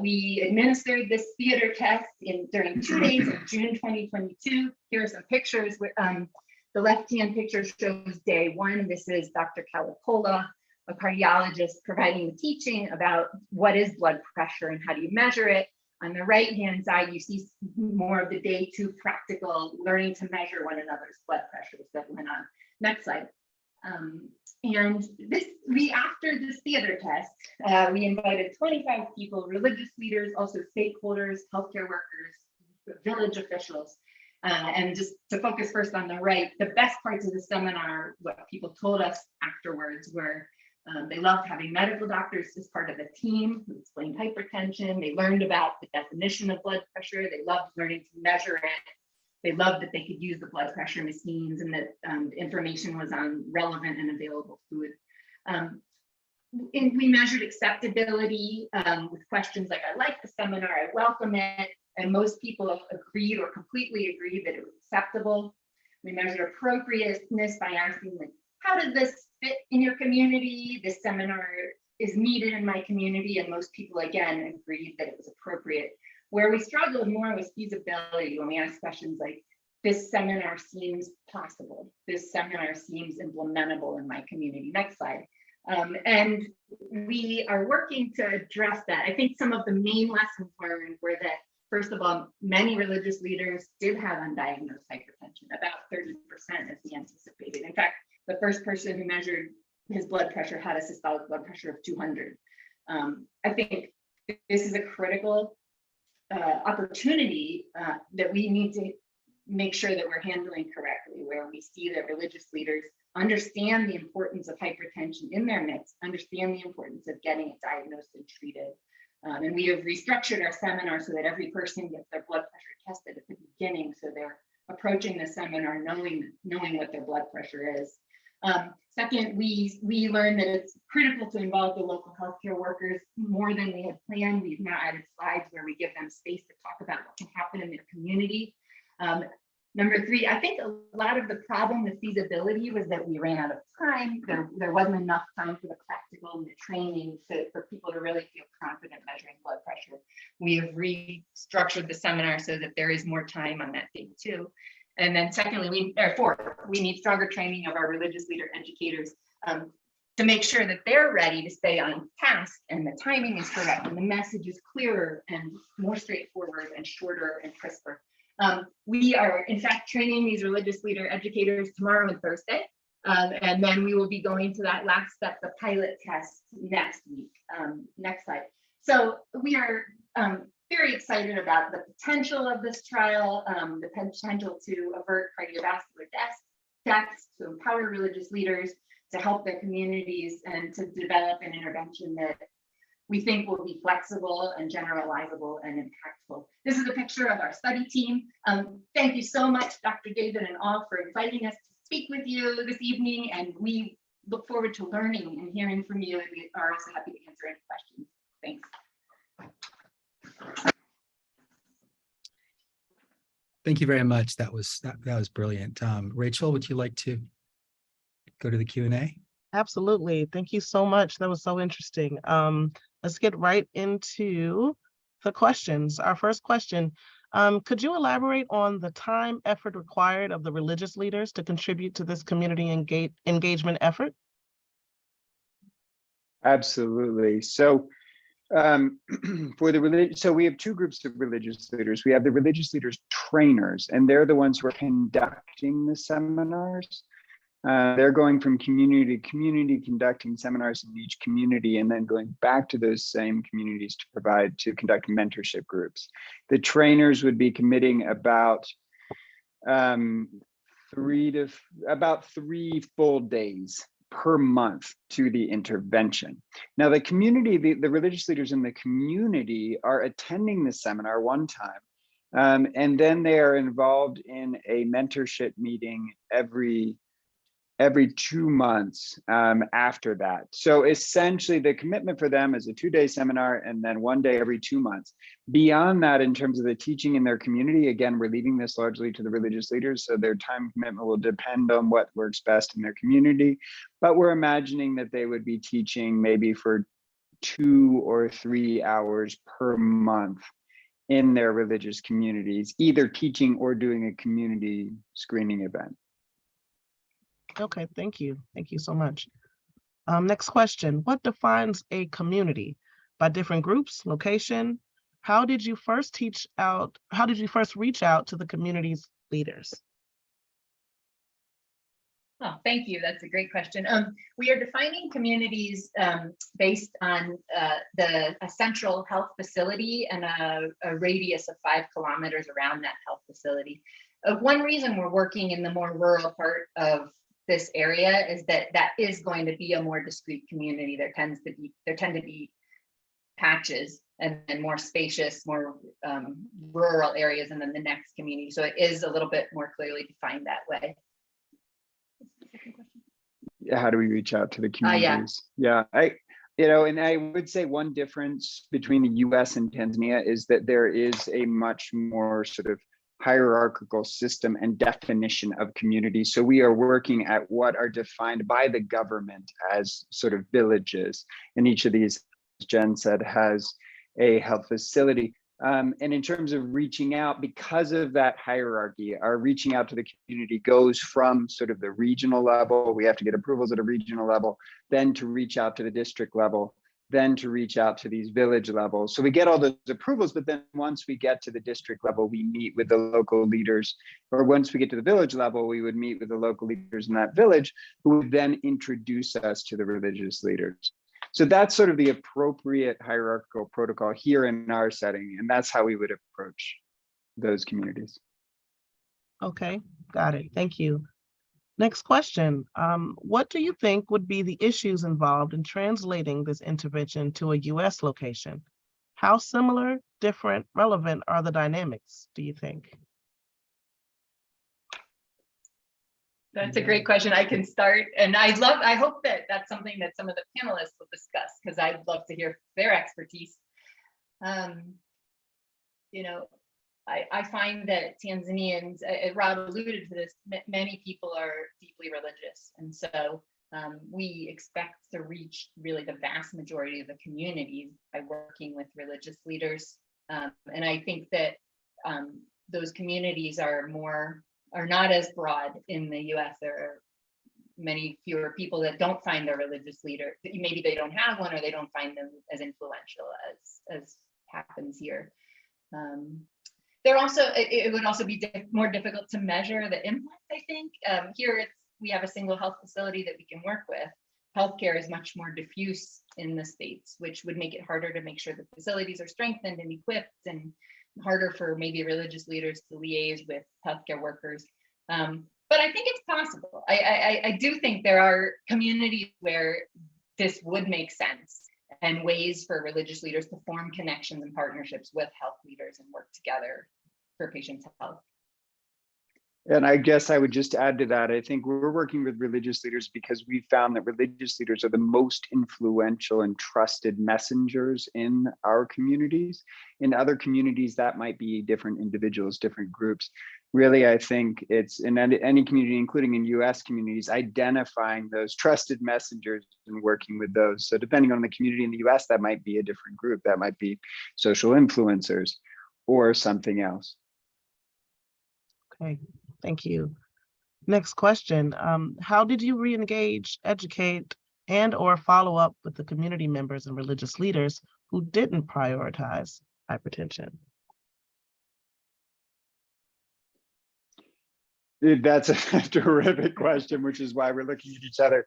We administered this theater test during 2 days of June 2022. Here are some pictures. The left-hand picture shows day one. This is Dr. Calacola, a cardiologist, providing the teaching about what is blood pressure and how do you measure it. On the right-hand side, you see more of the day two practical learning to measure one another's blood pressures that went on. Next slide. And after this theater test, we invited 25 people, religious leaders, also stakeholders, healthcare workers, village officials. And just to focus first on the right, the best parts of the seminar, what people told us afterwards were they loved having medical doctors as part of the team who explained hypertension. They learned about the definition of blood pressure. They loved learning to measure it. They loved that they could use the blood pressure machines and that information was on relevant and available food. And we measured acceptability with questions like, I like the seminar, I welcome it. And most people agreed or completely agreed that it was acceptable. We measured appropriateness by asking, like, how does this fit in your community? This seminar is needed in my community. And most people, again, agreed that it was appropriate. Where we struggled more was feasibility, when we asked questions like, this seminar seems possible. This seminar seems implementable in my community. Next slide. And we are working to address that. I think some of the main lessons learned were that, first of all, many religious leaders did have undiagnosed hypertension, about 30% as we anticipated. In fact, the first person who measured his blood pressure had a systolic blood pressure of 200. I think this is a critical opportunity that we need to make sure that we're handling correctly, where we see that religious leaders understand the importance of hypertension in their midst, understand the importance of getting it diagnosed and treated. And we have restructured our seminar so that every person gets their blood pressure tested at the beginning, so they're approaching the seminar knowing what their blood pressure is. Second, we learned that it's critical to involve the local healthcare workers more than we had planned. We've now added slides where we give them space to talk about what can happen in their community. Number three, I think a lot of the problem with feasibility was that we ran out of time. There wasn't enough time for the practical and the training for people to really feel confident measuring blood pressure. We have restructured the seminar so that there is more time on that day too. And then secondly, fourth, we need stronger training of our religious leader educators to make sure that they're ready to stay on task and the timing is correct and the message is clearer and more straightforward and shorter and crisper. We are, in fact, training these religious leader educators tomorrow and Thursday. And then we will be going to that last step, the pilot test, next week. Next slide. So we are very excited about the potential of this trial, the potential to avert cardiovascular deaths, to empower religious leaders, to help their communities, and to develop an intervention that we think will be flexible and generalizable and impactful. This is a picture of our study team. Thank you so much, Dr. David and all, for inviting us to speak with you this evening, and we look forward to learning and hearing from you, and we are also happy to answer any questions. Thanks. Thank you very much. That was brilliant. Rachel, would you like to go to the Q&A? Absolutely. Thank you so much. That was so interesting. Let's get right into the questions. Our first question, could you elaborate on the time, effort required of the religious leaders to contribute to this community engagement effort? Absolutely. So so we have two groups of religious leaders. We have the religious leaders trainers, and they're the ones who are conducting the seminars. They're going from community to community, conducting seminars in each community, and then going back to those same communities to conduct mentorship groups. The trainers would be committing about three full days per month to the intervention. Now, the community, the religious leaders in the community are attending the seminar one time, and then they are involved in a mentorship meeting every 2 months after that. So essentially the commitment for them is a 2-day seminar and then 1 day every 2 months. Beyond that, in terms of the teaching in their community, again, we're leaving this largely to the religious leaders. So their time commitment will depend on what works best in their community. But we're imagining that they would be teaching maybe for 2 or 3 hours per month in their religious communities, either teaching or doing a community screening event. Okay, thank you. Thank you so much. Next question. What defines a community? By different groups, location? How did you first reach out to the community's leaders? Oh, thank you. That's a great question. We are defining communities based on a central health facility and a radius of 5 kilometers around that health facility. One reason we're working in the more rural part of this area is that is going to be a more discrete community. There tend to be patches and more spacious, more rural areas, and then the next community. So it is a little bit more clearly defined that way. How do we reach out to the communities? Yeah, and I would say one difference between the US and Tanzania is that there is a much more sort of hierarchical system and definition of community. So we are working at what are defined by the government as sort of villages. And each of these, as Jen said, has a health facility. And in terms of reaching out, because of that hierarchy, our reaching out to the community goes from sort of the regional level. We have to get approvals at a regional level, then to reach out to the district level, then to reach out to these village levels. So we get all those approvals, but then once we get to the district level, we meet with the local leaders, or once we get to the village level, we would meet with the local leaders in that village who would then introduce us to the religious leaders. So that's sort of the appropriate hierarchical protocol here in our setting, and that's how we would approach those communities. Okay, got it. Thank you. Next question. What do you think would be the issues involved in translating this intervention to a US location? How similar, different, relevant are the dynamics, do you think? That's a great question. I can start, and I hope that that's something that some of the panelists will discuss, because I'd love to hear their expertise. I find that Tanzanians, Rob alluded to this, many people are deeply religious. And so we expect to reach really the vast majority of the communities by working with religious leaders. And I think that those communities are not as broad in the US. There are many fewer people that don't find their religious leader. Maybe they don't have one, or they don't find them as influential as happens here. It would also be more difficult to measure the impact, I think. Here we have a single health facility that we can work with. Healthcare is much more diffuse in the States, which would make it harder to make sure the facilities are strengthened and equipped, and harder for maybe religious leaders to liaise with healthcare workers. But I think it's possible. I do think there are communities where this would make sense, and ways for religious leaders to form connections and partnerships with health leaders and work together for patients' health. And I guess I would just add to that, I think we're working with religious leaders because we found that religious leaders are the most influential and trusted messengers in our communities. In other communities, that might be different individuals, different groups. Really, I think it's in any community, including in US communities, identifying those trusted messengers and working with those. So depending on the community in the US, that might be a different group. That might be social influencers or something else. Okay, thank you. Next question. How did you re-engage, educate, and/or follow up with the community members and religious leaders who didn't prioritize hypertension? That's a terrific question, which is why we're looking at each other.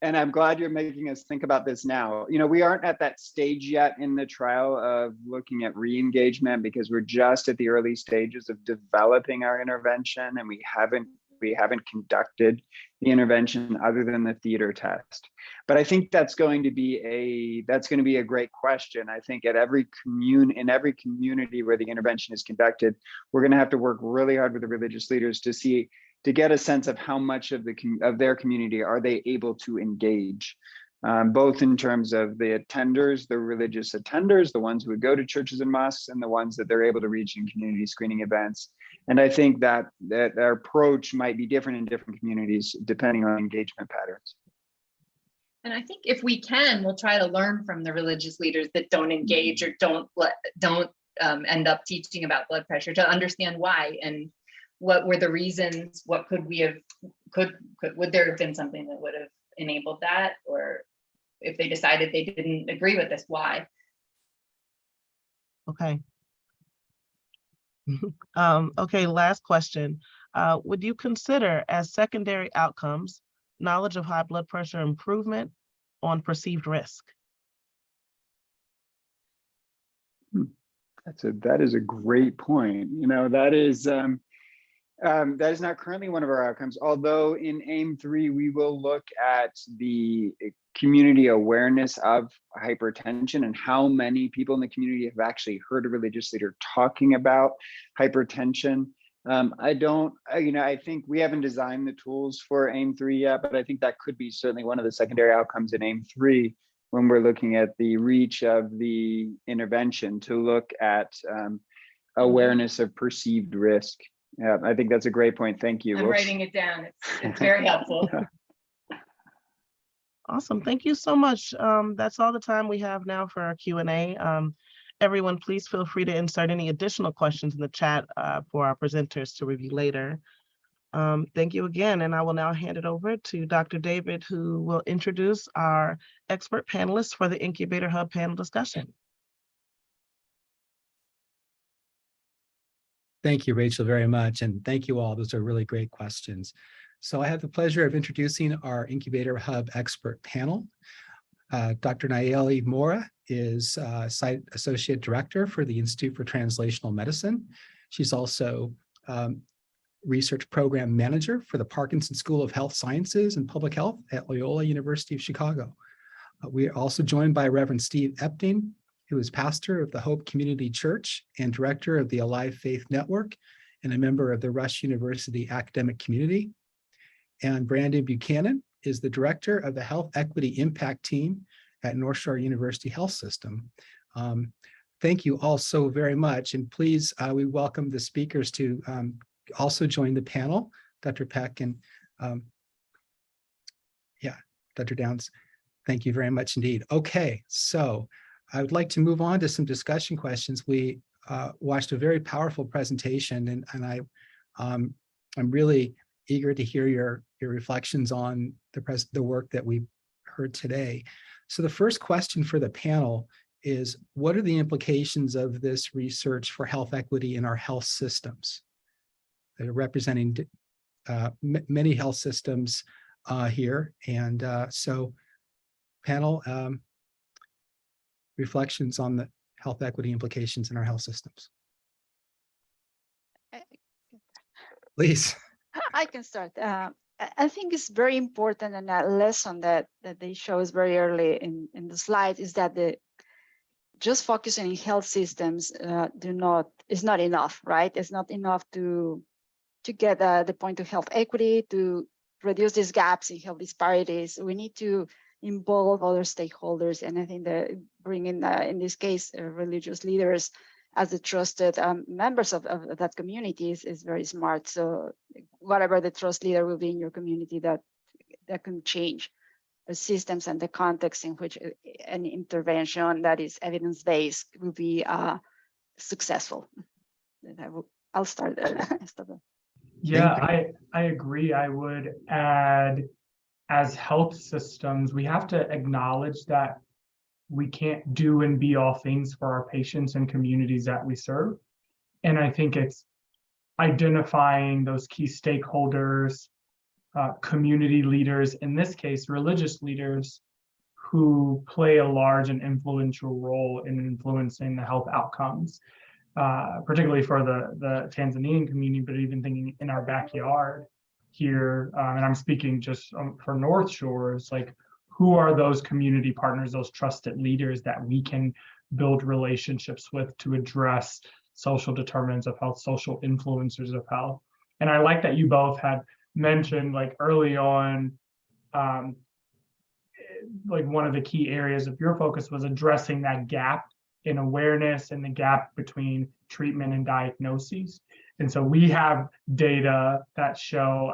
And I'm glad you're making us think about this now. You know, we aren't at that stage yet in the trial of looking at re-engagement because we're just at the early stages of developing our intervention, and we haven't conducted the intervention other than the theater test. But I think that's going to be a great question. I think in every community where the intervention is conducted, we're going to have to work really hard with the religious leaders to get a sense of how much of their community are they able to engage, both in terms of the attenders, the religious attenders, the ones who would go to churches and mosques, and the ones that they're able to reach in community screening events. And I think that our approach might be different in different communities depending on engagement patterns. And I think if we can, we'll try to learn from the religious leaders that don't engage or don't end up teaching about blood pressure, to understand why and what were the reasons. What would there have been something that would have enabled that, or if they decided they didn't agree with this, why? Okay. Okay, last question. Would you consider as secondary outcomes knowledge of high blood pressure improvement on perceived risk? That is a great point. You know, that is not currently one of our outcomes, although in AIM-3, we will look at the community awareness of hypertension and how many people in the community have actually heard a religious leader talking about hypertension. I think we haven't designed the tools for AIM-3 yet, but I think that could be certainly one of the secondary outcomes in AIM-3 when we're looking at the reach of the intervention, to look at awareness of perceived risk. Yeah, I think that's a great point. Thank you. I'm writing it down. It's very helpful. Awesome. Thank you so much. That's all the time we have now for our Q&A. Everyone, please feel free to insert any additional questions in the chat for our presenters to review later. Thank you again, and I will now hand it over to Dr. David, who will introduce our expert panelists for the Incubator Hub panel discussion. Thank you, Rachel, very much. And thank you all. Those are really great questions. So I have the pleasure of introducing our Incubator Hub expert panel. Dr. Nayeli Mora is Site Associate Director for the Institute for Translational Medicine. She's also Research Program Manager for the Parkinson School of Health Sciences and Public Health at Loyola University of Chicago. We are also joined by Reverend Steve Epting, who is pastor of the Hope Community Church and director of the Alive Faith Network and a member of the Rush University Academic Community. And Brandon Buchanan is the director of the Health Equity Impact Team at North Shore University Health System. Thank you all so very much. And please, we welcome the speakers to also join the panel, Dr. Peck and Dr. Downs. Thank you very much indeed. Okay, so I would like to move on to some discussion questions. We watched a very powerful presentation, and I'm really eager to hear your reflections on the work that we heard today. So the first question for the panel is, what are the implications of this research for health equity in our health systems? They're representing many health systems here, and so panel, reflections on the health equity implications in our health systems. Please. I can start. I think it's very important, and that lesson that they show us very early in the slide is that just focusing on health systems is not enough, right? It's not enough to get the point of health equity, to reduce these gaps in health disparities. We need to involve other stakeholders, and I think that bringing, in this case, religious leaders as the trusted members of that community is very smart. So whatever the trust leader will be in your community, that can change the systems and the context in which an intervention that is evidence-based will be successful. I'll start. Yeah, I agree. I would add, as health systems, we have to acknowledge that we can't do and be all things for our patients and communities that we serve. And I think it's identifying those key stakeholders, community leaders, in this case, religious leaders, who play a large and influential role in influencing the health outcomes, particularly for the Tanzanian community, but even thinking in our backyard here, and I'm speaking just for North Shores, like who are those community partners, those trusted leaders that we can build relationships with to address social determinants of health, social influencers of health. And I like that you both had mentioned like early on, like one of the key areas of your focus was addressing that gap in awareness and the gap between treatment and diagnoses. And so we have data that show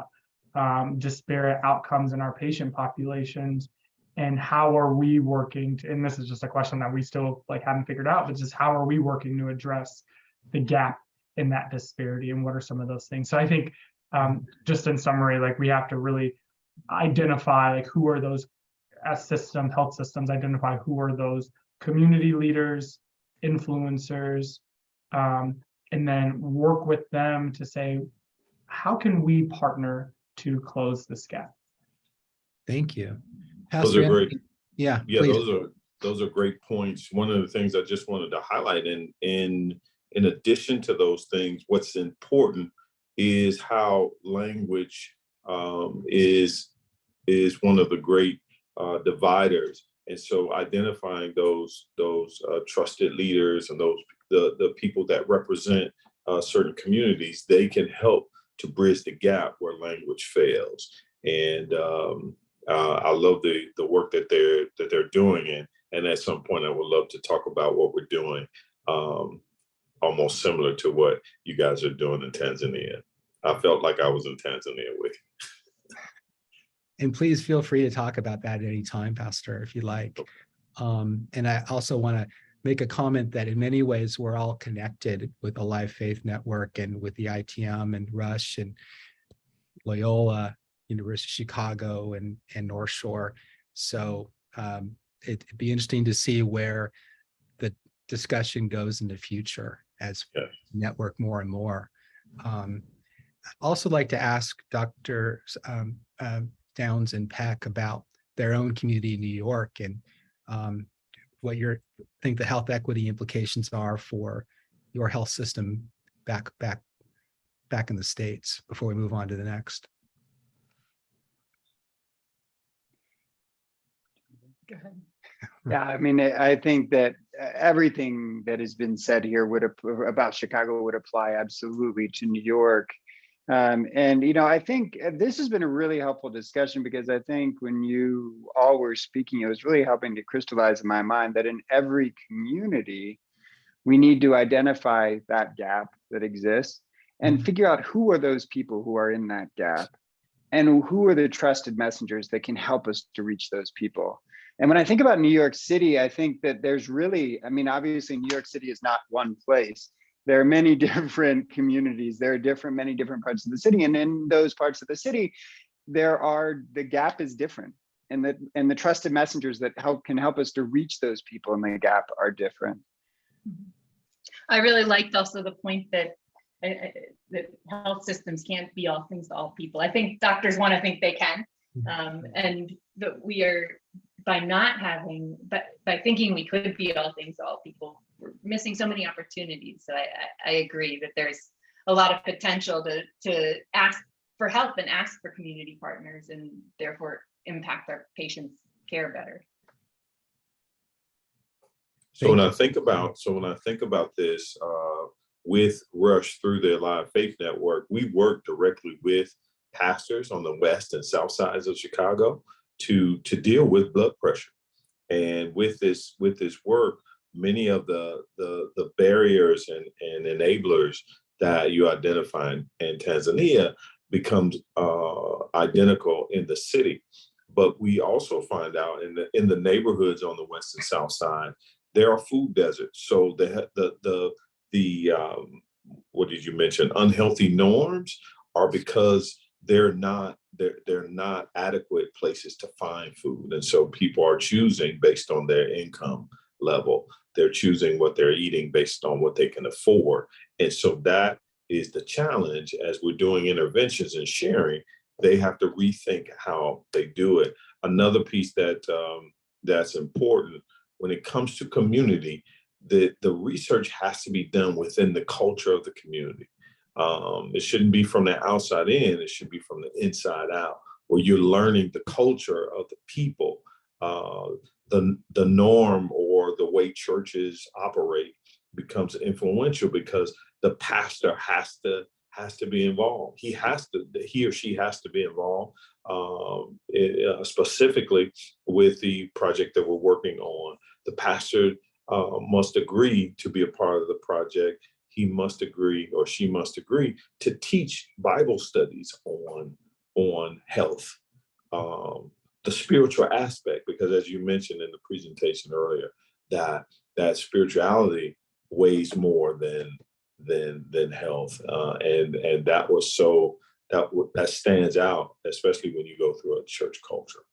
disparate outcomes in our patient populations. And how are we working to, and this is just a question that we still like haven't figured out, but just how are we working to address the gap in that disparity, and what are some of those things? So I think just in summary, like we have to really identify like who are those, as health systems, identify who are those community leaders, influencers, and then work with them to say, how can we partner to close this gap? Thank you. Those are Pastor great. Anthony. Yeah, Yeah, please. those are great points. One of the things I just wanted to highlight in addition to those things, what's important is how language is one of the great dividers. And so identifying those trusted leaders and those the people that represent certain communities, they can help to bridge the gap where language fails. And I love the work that they're doing, and at some point I would love to talk about what we're doing, almost similar to what you guys are doing in Tanzania. I felt like I was in Tanzania with you. And please feel free to talk about that at any time, Pastor, if you like. And I also want to make a comment that in many ways we're all connected with the Live Faith Network and with the ITM and Rush and Loyola, University of Chicago and North Shore. So it'd be interesting to see where the discussion goes in the future as we network more and more. I'd also like to ask Dr. Downs and Peck about their own community in New York and what you think the health equity implications are for your health system back in the States before we move on to the next. Go ahead. Yeah, I mean, I think that everything that has been said here about Chicago would apply absolutely to New York. And, you know, I think this has been a really helpful discussion, because I think when you all were speaking, it was really helping to crystallize in my mind that in every community, we need to identify that gap that exists and figure out who are those people who are in that gap and who are the trusted messengers that can help us to reach those people. And when I think about New York City, I think that there's really, I mean, obviously New York City is not one place. There are many different communities. There are many different parts of the city. And in those parts of the city, the gap is different. And the trusted messengers that can help us to reach those people in the gap are different. I really liked also the point that health systems can't be all things to all people. I think doctors want to think they can. And that we are, by thinking we could be all things to all people, we're missing so many opportunities. So I agree that there's a lot of potential to ask for help and ask for community partners, and therefore impact our patients' care better. So when I think about this, with Rush through their Live Faith Network, we work directly with pastors on the west and south sides of Chicago to deal with blood pressure. And with this work, many of the barriers and enablers that you identify in Tanzania becomes identical in the city. But we also find out in the neighborhoods on the west and south side, there are food deserts. So the what did you mention? Unhealthy norms are because they're not adequate places to find food. And so people are choosing based on their income level. They're choosing what they're eating based on what they can afford. And so that is the challenge as we're doing interventions and sharing. They have to rethink how they do it. Another piece that that's important when it comes to community, the research has to be done within the culture of the community. It shouldn't be from the outside in, it should be from the inside out, where you're learning the culture of the people, the norm or the way churches operate becomes influential because the pastor has to be involved. He or she has to be involved, specifically with the project that we're working on. The pastor must agree to be a part of the project. He must agree or she must agree to teach Bible studies on health, the spiritual aspect, because as you mentioned in the presentation earlier, that spirituality weighs more than health, and that was so that stands out, especially when you go through a church culture.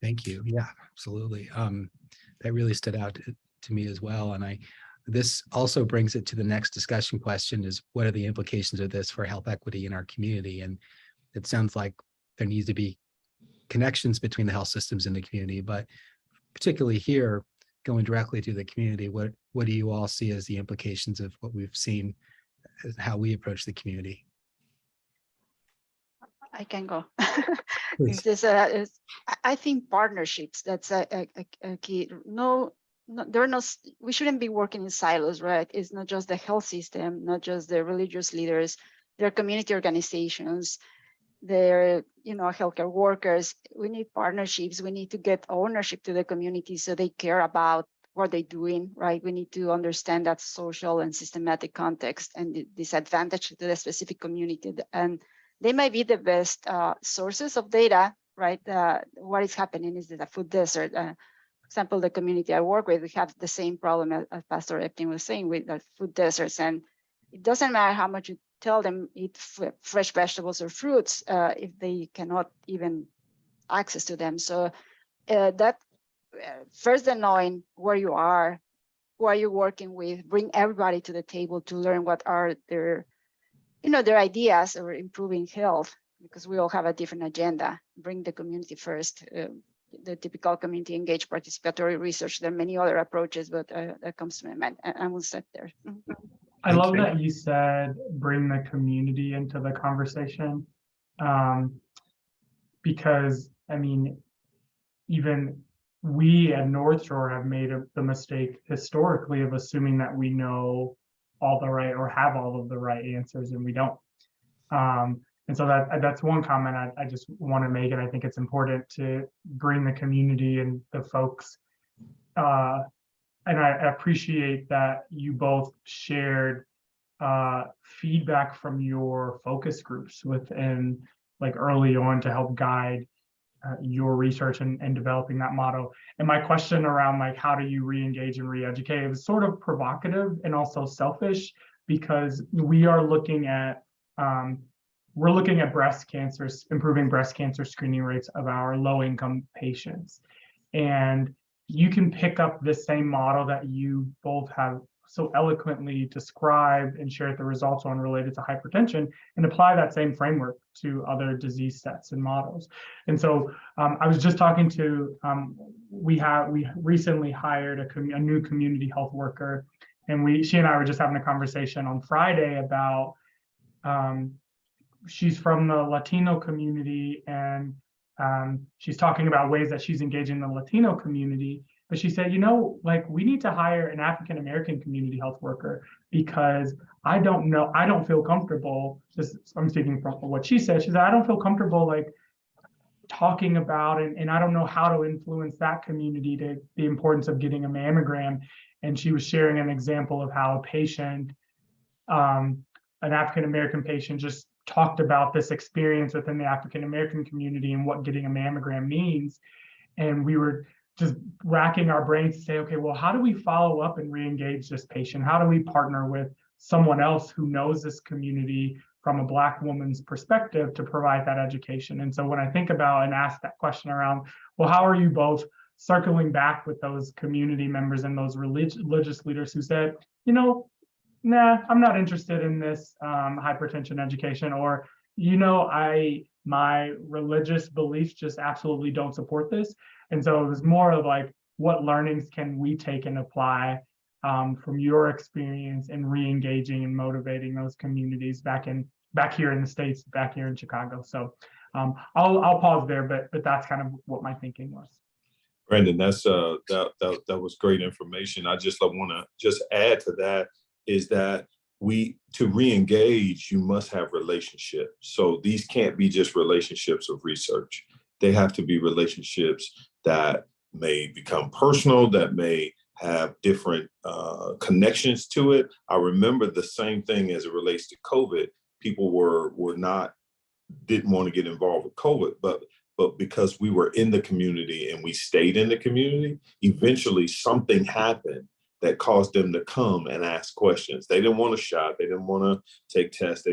Thank you. Yeah, absolutely. That really stood out to me as well. And this also brings it to the next discussion question is, what are the implications of this for health equity in our community? And it sounds like there needs to be connections between the health systems and the community, but particularly here, going directly to the community, what do you all see as the implications of what we've seen, how we approach the community? I can go. Please. I think partnerships, that's a key. We shouldn't be working in silos, right? It's not just the health system, not just the religious leaders, there are community organizations, there are healthcare workers. We need partnerships. We need to get ownership to the community so they care about what they're doing, right? We need to understand that social and systematic context and the disadvantage to the specific community. And they might be the best sources of data, right? What is happening is the food desert. For example, the community I work with, we have the same problem as Pastor Epting was saying with the food deserts. And it doesn't matter how much you tell them eat fresh vegetables or fruits if they cannot even access to them. So first, knowing where you are, who are you working with, bring everybody to the table to learn what are their ideas or improving health, because we all have a different agenda. Bring the community first. The typical community engaged participatory research. There are many other approaches, but that comes to my mind. I will start there. I love that you said bring the community into the conversation, because I mean, even we at North Shore have made the mistake historically of assuming that we know all the right or have all of the right answers, and we don't. And so that's one comment I just want to make, and I think it's important to bring the community and the folks. And I appreciate that you both shared feedback from your focus groups within, like, early on to help guide your research and developing that model. And my question around, like, how do you re-engage and re-educate, it was sort of provocative and also selfish, because we are looking at breast cancer, improving breast cancer screening rates of our low-income patients. And you can pick up the same model that you both have so eloquently described and shared the results on related to hypertension, and apply that same framework to other disease sets and models. And so I was just talking to, we recently hired a new community health worker, and she and I were just having a conversation on Friday about, she's from the Latino community, and she's talking about ways that she's engaging the Latino community. But she said, like, we need to hire an African-American community health worker, because I don't feel comfortable, I'm speaking from what she said. She said, I don't feel comfortable, like, talking about, and I don't know how to influence that community to the importance of getting a mammogram. And she was sharing an example of how a patient, an African-American patient, just talked about this experience within the African-American community and what getting a mammogram means. And we were just racking our brains to say, okay, well, how do we follow up and re-engage this patient? How do we partner with someone else who knows this community from a Black woman's perspective to provide that education? And so when I think about and ask that question around, well, how are you both circling back with those community members and those religious leaders who said, nah, I'm not interested in this hypertension education, or, my religious beliefs just absolutely don't support this. And so it was more of like, what learnings can we take and apply from your experience in re-engaging and motivating those communities back here in the States, back here in Chicago. So I'll pause there, but that's kind of what my thinking was. Brandon, that was great information. I want to just add to that is that to re-engage, you must have relationships. So these can't be just relationships of research. They have to be relationships that may become personal, that may have different connections to it. I remember the same thing as it relates to COVID. People didn't want to get involved with COVID, but because we were in the community and we stayed in the community, eventually something happened that caused them to come and ask questions. They didn't want a shot. They didn't want to take tests.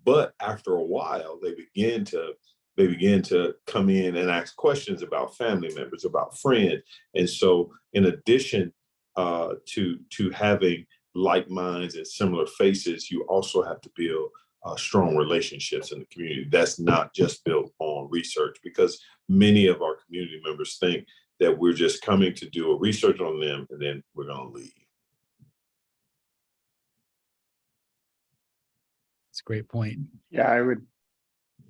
But after a while, they began to come in and ask questions about family members, about friends. And so in addition to having like minds and similar faces, you also have to build strong relationships in the community. That's not just built on research, because many of our community members think that we're just coming to do a research on them and then we're going to leave. That's a great point. Yeah,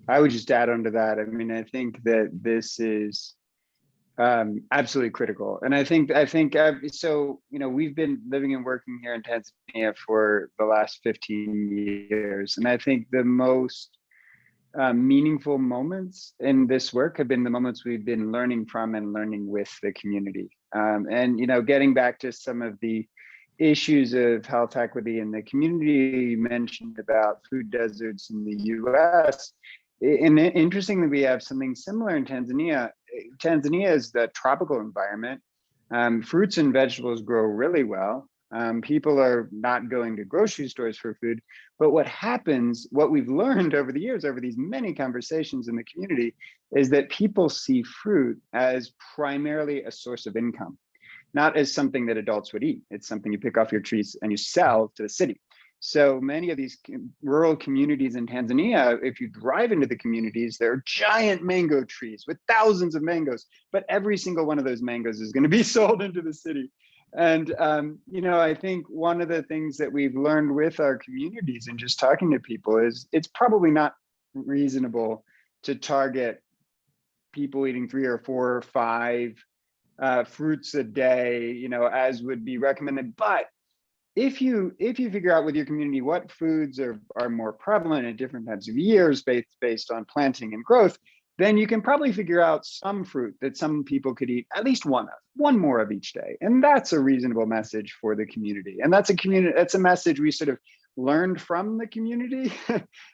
I would just add on to that. I mean, I think that this is absolutely critical. And I think so, we've been living and working here in Tanzania for the last 15 years. And I think the most meaningful moments in this work have been the moments we've been learning from and learning with the community. And, getting back to some of the issues of health equity in the community, you mentioned about food deserts in the US. And interestingly, we have something similar in Tanzania. Tanzania is the tropical environment. Fruits and vegetables grow really well. People are not going to grocery stores for food. But what we've learned over the years, over these many conversations in the community, is that people see fruit as primarily a source of income, not as something that adults would eat. It's something you pick off your trees and you sell to the city. So many of these rural communities in Tanzania, if you drive into the communities, there are giant mango trees with thousands of mangoes, but every single one of those mangoes is going to be sold into the city. And, I think one of the things that we've learned with our communities and just talking to people is it's probably not reasonable to target people eating 3 or 4 or 5 fruits a day, as would be recommended. But if you figure out with your community what foods are more prevalent at different times of years based on planting and growth, then you can probably figure out some fruit that some people could eat at least one more of each day. And that's a reasonable message for the community. And that's a message we sort of learned from the community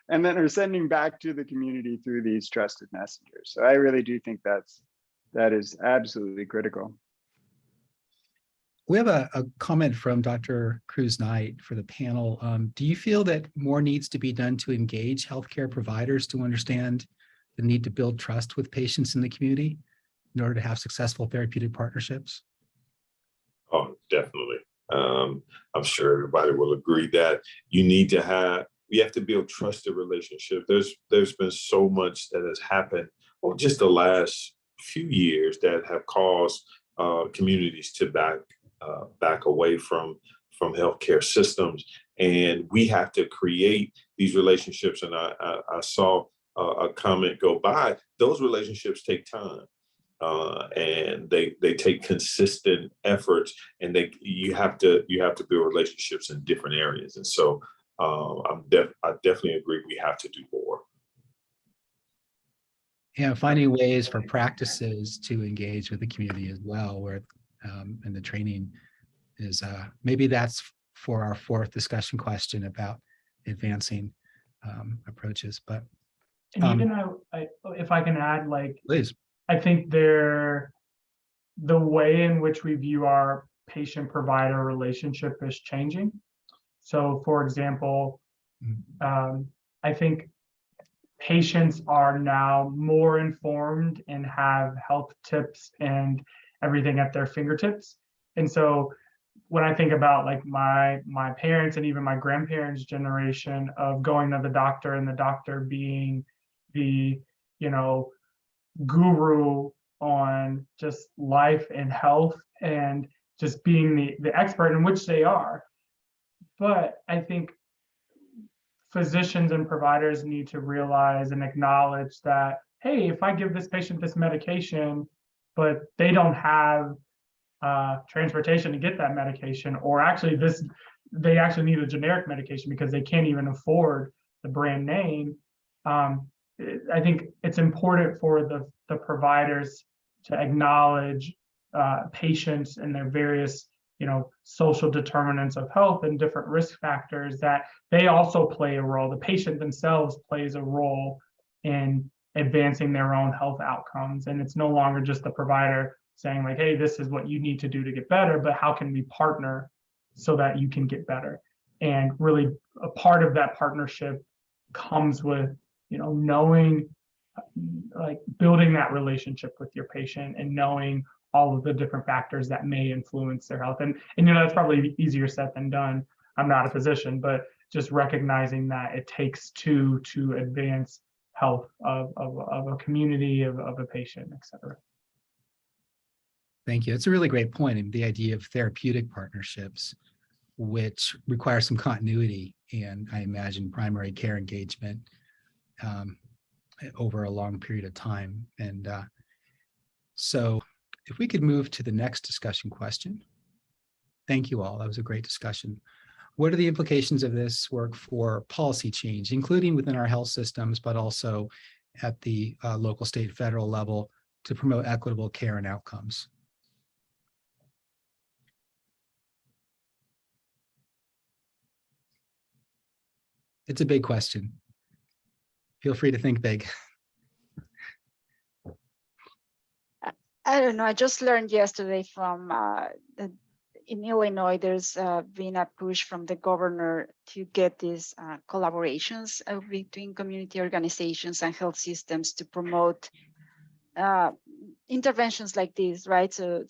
and then are sending back to the community through these trusted messengers. So I really do think that is absolutely critical. We have a comment from Dr. Cruz Knight for the panel. Do you feel that more needs to be done to engage healthcare providers to understand the need to build trust with patients in the community in order to have successful therapeutic partnerships? Oh, definitely. I'm sure everybody will agree that we have to build trusted relationships. There's been so much that has happened over just the last few years that have caused communities to back away from healthcare systems, and we have to create these relationships. And I saw a comment go by. Those relationships take time, and they take consistent efforts, and you have to build relationships in different areas. And so I definitely agree we have to do more. And finding ways for practices to engage with the community as well, where and the training is maybe that's for our 4th discussion question about advancing approaches. But and even if I can add, please. I think the way in which we view our patient-provider relationship is changing. So, for example, I think patients are now more informed and have health tips and everything at their fingertips. And so when I think about like my parents and even my grandparents' generation of going to the doctor and the doctor being the, you know, guru on just life and health and just being the expert, in which they are. But I think physicians and providers need to realize and acknowledge that, hey, if I give this patient this medication, but they don't have transportation to get that medication, or actually they actually need a generic medication because they can't even afford the brand name. I think it's important for the providers to acknowledge patients and their various, social determinants of health and different risk factors, that they also play a role. The patient themselves plays a role in advancing their own health outcomes. And it's no longer just the provider saying like, hey, this is what you need to do to get better, but how can we partner so that you can get better? And really a part of that partnership comes with, knowing, like building that relationship with your patient and knowing all of the different factors that may influence their health. And that's probably easier said than done. I'm not a physician, but just recognizing that it takes two to advance health of a community, of a patient, et cetera. Thank you. It's a really great point. And the idea of therapeutic partnerships, which require some continuity and I imagine primary care engagement over a long period of time. And so if we could move to the next discussion question. Thank you all. That was a great discussion. What are the implications of this work for policy change, including within our health systems, but also at the local, state, federal level to promote equitable care and outcomes? It's a big question. Feel free to think big. I don't know. I just learned yesterday from in Illinois, there's been a push from the governor to get these collaborations between community organizations and health systems to promote interventions like this, right? So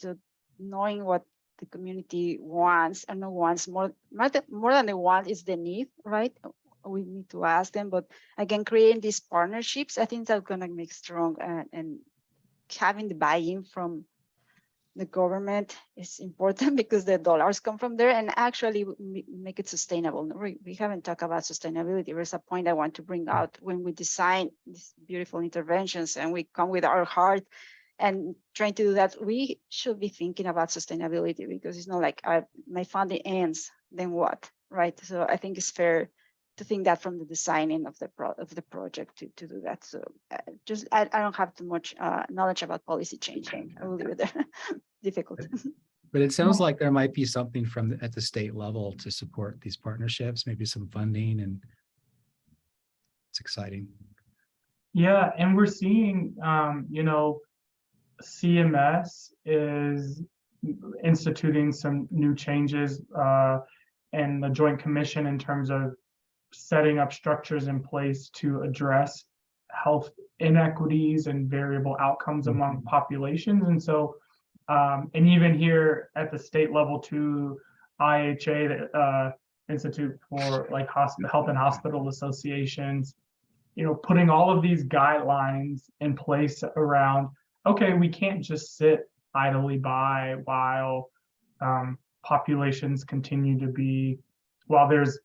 knowing what the community wants and wants more than they want is the need, right? We need to ask them, but again, creating these partnerships, I think that's going to make strong and having the buy-in from the government is important because the dollars come from there, and actually make it sustainable. We haven't talked about sustainability. There's a point I want to bring out when we design these beautiful interventions and we come with our heart and trying to do that, we should be thinking about sustainability, because it's not like my funding ends, then what, right? So I think it's fair to think that from the designing of the project to do that. So I don't have too much knowledge about policy change. I will leave it there. Difficult. But it sounds like there might be something at the state level to support these partnerships, maybe some funding, and it's exciting. Yeah, and we're seeing, CMS is instituting some new changes and the Joint Commission in terms of setting up structures in place to address health inequities and variable outcomes among populations. And so, and even here at the state level too, IHA, the Institute for like Health and Hospital Associations, putting all of these guidelines in place around, okay, we can't just sit idly by while populations continue to be, while there's,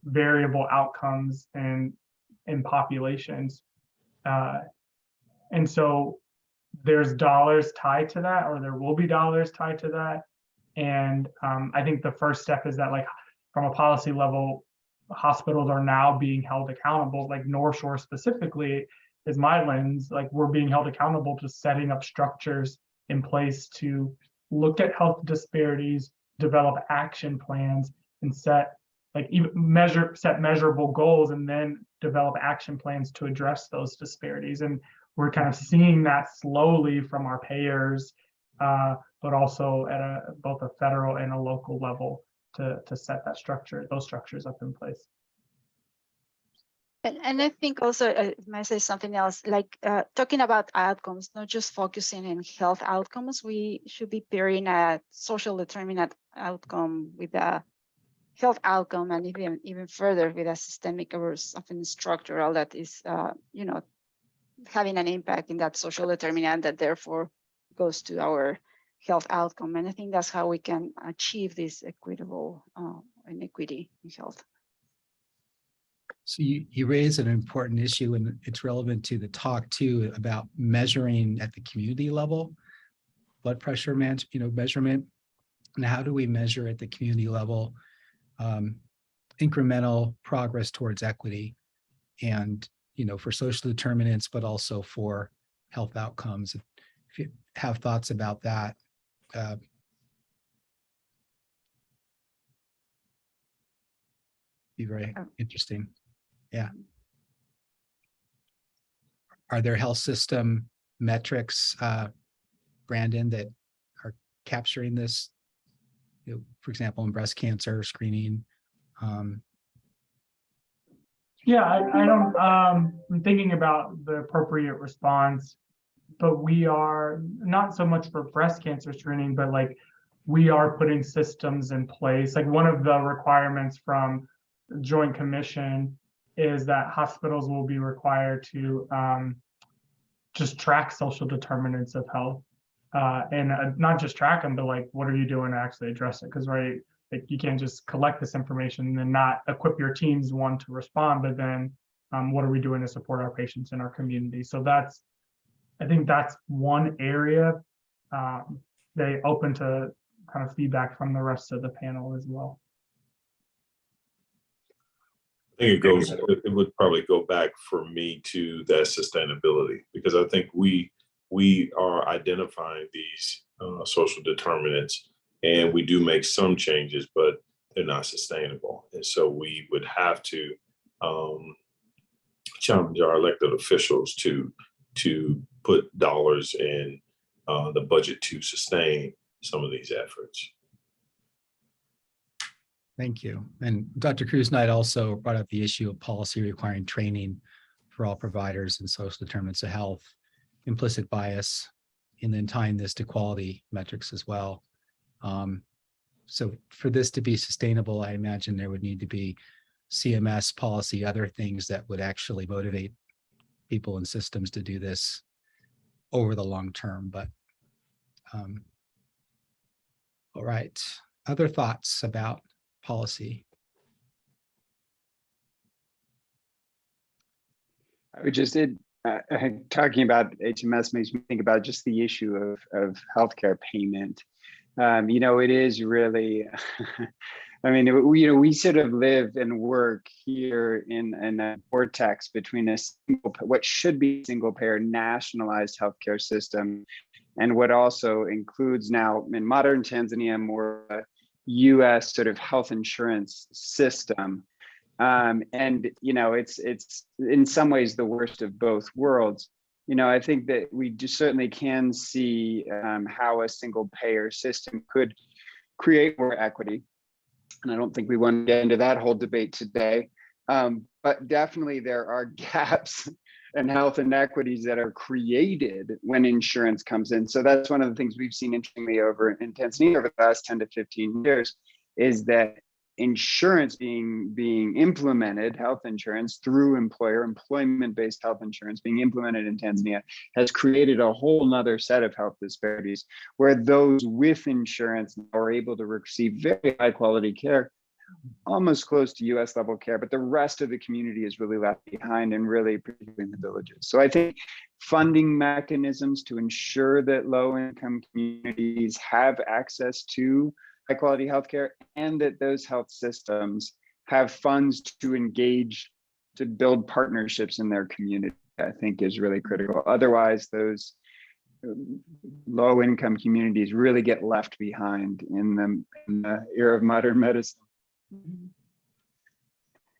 variable outcomes in populations. And so there's dollars tied to that, or there will be dollars tied to that. And I think the first step is that, like, from a policy level, hospitals are now being held accountable, like North Shore specifically is my lens, like we're being held accountable to setting up structures in place to look at health disparities, develop action plans, and set measurable goals, and then develop action plans to address those disparities. And we're kind of seeing that slowly from our payers, but also at both a federal and a local level to set those structures up in place. And I think also, might say something else, like talking about outcomes, not just focusing on health outcomes, we should be pairing a social determinant outcome with a health outcome, and even further with a systemic or something structural that is, having an impact in that social determinant that therefore goes to our health outcome. And I think that's how we can achieve this equitable inequity in health. So you raise an important issue, and it's relevant to the talk too about measuring at the community level, blood pressure measurement, and how do we measure at the community level incremental progress towards equity, and for social determinants, but also for health outcomes. If you have thoughts about that, be very interesting. Yeah. Are there health system metrics, Brandon, that are capturing this? For example, in breast cancer screening. Yeah, I don't, I'm thinking about the appropriate response, but we are not so much for breast cancer screening, but like we are putting systems in place. Like one of the requirements from the Joint Commission is that hospitals will be required to just track social determinants of health, and not just track them, but like, what are you doing to actually address it? Because like you can't just collect this information and then not equip your teams one to respond, but then what are we doing to support our patients in our community? So I think that's one area. They open to kind of feedback from the rest of the panel as well. I think it would probably go back for me to that sustainability, because I think we are identifying these social determinants, and we do make some changes, but they're not sustainable. And so we would have to challenge our elected officials to put dollars in the budget to sustain some of these efforts. Thank you. And Dr. Cruz-Knight also brought up the issue of policy requiring training for all providers and social determinants of health, implicit bias, and then tying this to quality metrics as well. So for this to be sustainable, I imagine there would need to be CMS policy, other things that would actually motivate people and systems to do this over the long term. But all right, other thoughts about policy? I would just talking about HMS makes me think about just the issue of healthcare payment. It is really, I mean, we sort of live and work here in a vortex between what should be a single payer nationalized healthcare system, and what also includes now in modern Tanzania more U.S. sort of health insurance system. And it's in some ways the worst of both worlds. I think that we certainly can see how a single payer system could create more equity. And I don't think we want to get into that whole debate today. But definitely there are gaps and health inequities that are created when insurance comes in. So that's one of the things we've seen interestingly over in Tanzania over the last 10 to 15 years, is that insurance being implemented, health insurance through employment-based health insurance being implemented in Tanzania has created a whole nother set of health disparities, where those with insurance are able to receive very high quality care, almost close to US level care, but the rest of the community is really left behind, and really particularly in the villages. So I think funding mechanisms to ensure that low income communities have access to high quality healthcare, and that those health systems have funds to engage, to build partnerships in their community, I think is really critical. Otherwise, those low income communities really get left behind in the era of modern medicine.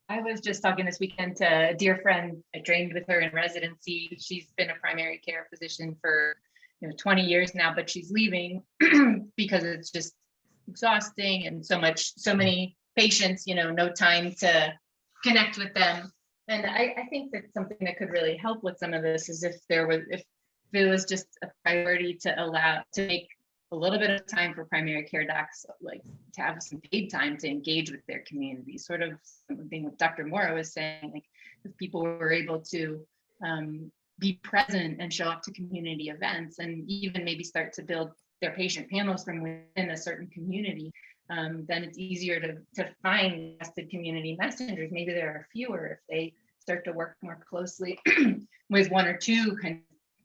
I was just talking this weekend to a dear friend. I trained with her in residency. She's been a primary care physician for 20 years now, but she's leaving because it's just exhausting, and so many patients, no time to connect with them. And I think that something that could really help with some of this is if it was just a priority to make a little bit of time for primary care docs, like to have some paid time to engage with their community, sort of something what Dr. Mora was saying, like if people were able to be present and show up to community events and even maybe start to build their patient panels from within a certain community, then it's easier to find trusted community messengers. Maybe there are fewer if they start to work more closely with one or two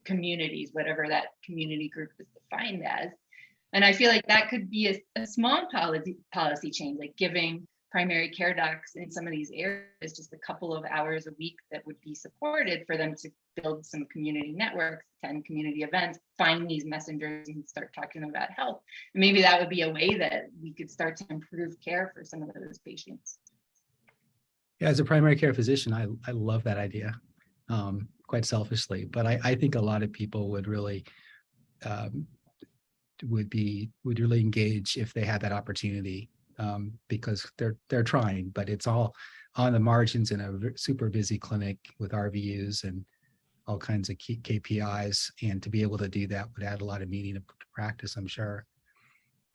communities, whatever that community group is defined as. And I feel like that could be a small policy change, like giving primary care docs in some of these areas just a couple of hours a week that would be supported for them to build some community networks, attend community events, find these messengers and start talking about health. And maybe that would be a way that we could start to improve care for some of those patients. Yeah, as a primary care physician, I love that idea, quite selfishly, but I think a lot of people would really would really engage if they had that opportunity, because they're trying, but it's all on the margins in a super busy clinic with RVUs and all kinds of key KPIs, and to be able to do that would add a lot of meaning to practice, I'm sure.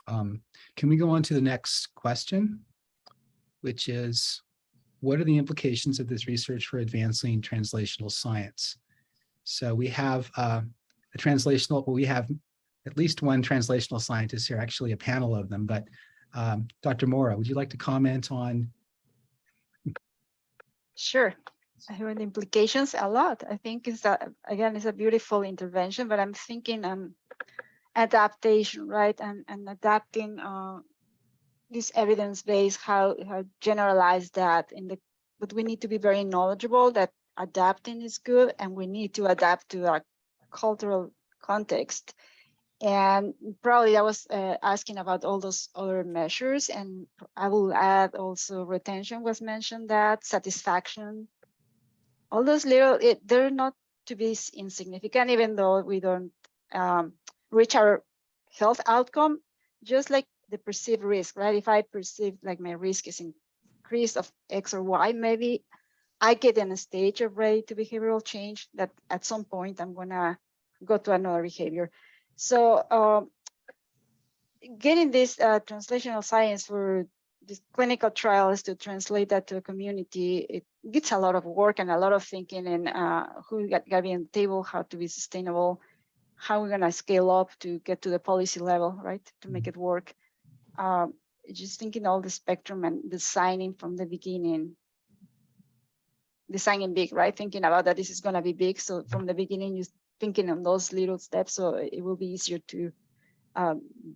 Can we go on to the next question, which is, what are the implications of this research for advancing translational science? So we have we have at least one translational scientist here, actually a panel of them, but Dr. Mora, would you like to comment on? Sure. I heard the implications a lot. I think it's a beautiful intervention, but I'm thinking adaptation, right? And adapting this evidence-based, how generalize that but we need to be very knowledgeable that adapting is good, and we need to adapt to our cultural context. And probably I was asking about all those other measures, and I will add also retention was mentioned, that satisfaction, all those they're not to be insignificant, even though we don't reach our health outcome, just like the perceived risk, right? If I perceive like my risk is increased of X or Y, maybe I get in a stage of ready to behavioral change that at some point I'm gonna go to another behavior. So getting this translational science for these clinical trials to translate that to a community, it gets a lot of work and a lot of thinking, and who got to be on the table, how to be sustainable, how we're gonna scale up to get to the policy level, right, to make it work. Just thinking all the spectrum and designing from the beginning, designing big, right? Thinking about that this is gonna be big. So from the beginning, you thinking on those little steps, so it will be easier to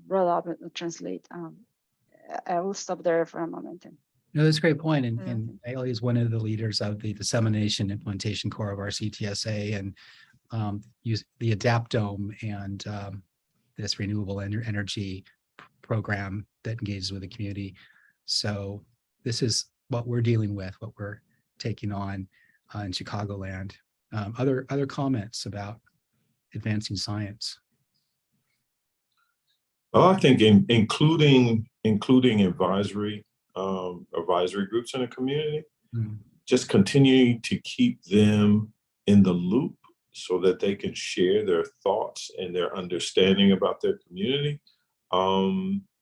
roll up and translate. I will stop there for a moment. No, that's a great point. And Ailey is one of the leaders of the dissemination implementation core of our CTSA, and use the Adaptome and this renewable energy program that engages with the community. So this is what we're dealing with, what we're taking on in Chicagoland. Other comments about advancing science? I think including advisory groups in the community, just continuing to keep them in the loop so that they can share their thoughts and their understanding about their community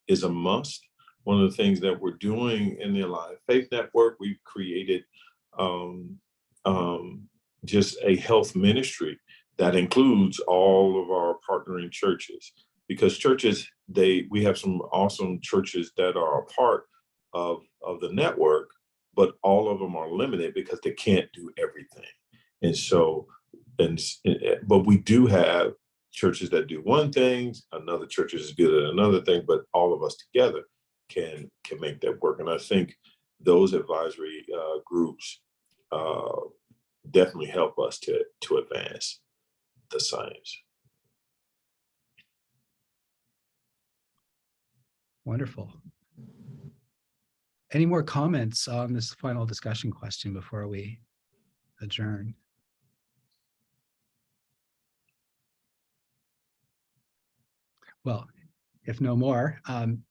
is a must. One of the things that we're doing in the Alive Faith Network, we've created just a health ministry that includes all of our partnering churches, because churches, we have some awesome churches that are a part of the network, but all of them are limited because they can't do everything. And so, but we do have churches that do one thing, another church is good at another thing, but all of us together can make that work. And I think those advisory groups definitely help us to advance the science. Wonderful. Any more comments on this final discussion question before we adjourn? Well, if no more,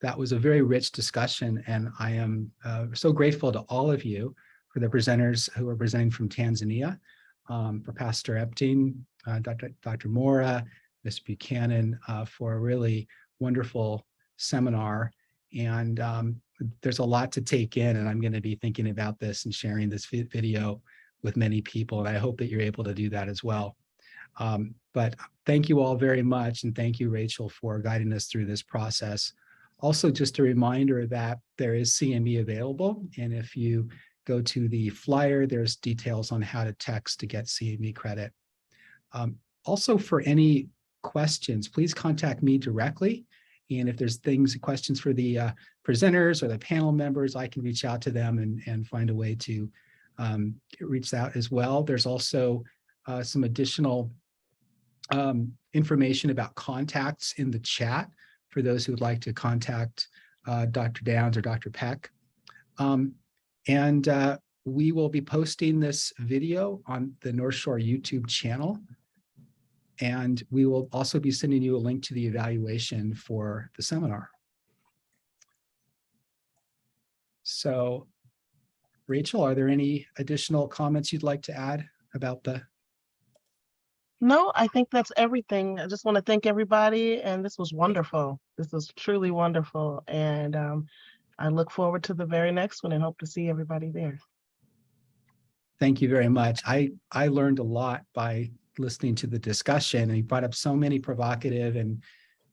that was a very rich discussion, and I am so grateful to all of you for the presenters who are presenting from Tanzania, for Pastor Epting, Dr. Mora, Ms. Buchanan, for a really wonderful seminar. And there's a lot to take in, and I'm going to be thinking about this and sharing this video with many people, and I hope that you're able to do that as well. But thank you all very much, and thank you, Rachel, for guiding us through this process. Also, just a reminder that there is CME available, and if you go to the flyer, there's details on how to text to get CME credit. Also, for any questions, please contact me directly. And if there's questions for the presenters or the panel members, I can reach out to them and find a way to reach out as well. There's also some additional information about contacts in the chat for those who would like to contact Dr. Downs or Dr. Peck. We will be posting this video on the North Shore YouTube channel. And we will also be sending you a link to the evaluation for the seminar. So, Rachel, are there any additional comments you'd like to add about the? No, I think that's everything. I just want to thank everybody, and this was wonderful. This was truly wonderful. And I look forward to the very next one and hope to see everybody there. Thank you very much. I learned a lot by listening to the discussion, and you brought up so many provocative and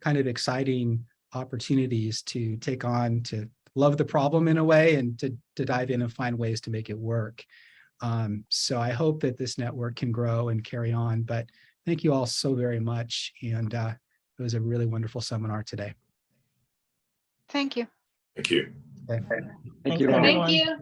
kind of exciting opportunities to take on, to love the problem in a way, and to dive in and find ways to make it work. So I hope that this network can grow and carry on, but thank you all so very much. And it was a really wonderful seminar today. Thank you. Thank you. Okay. Thank you. everyone. Thank you.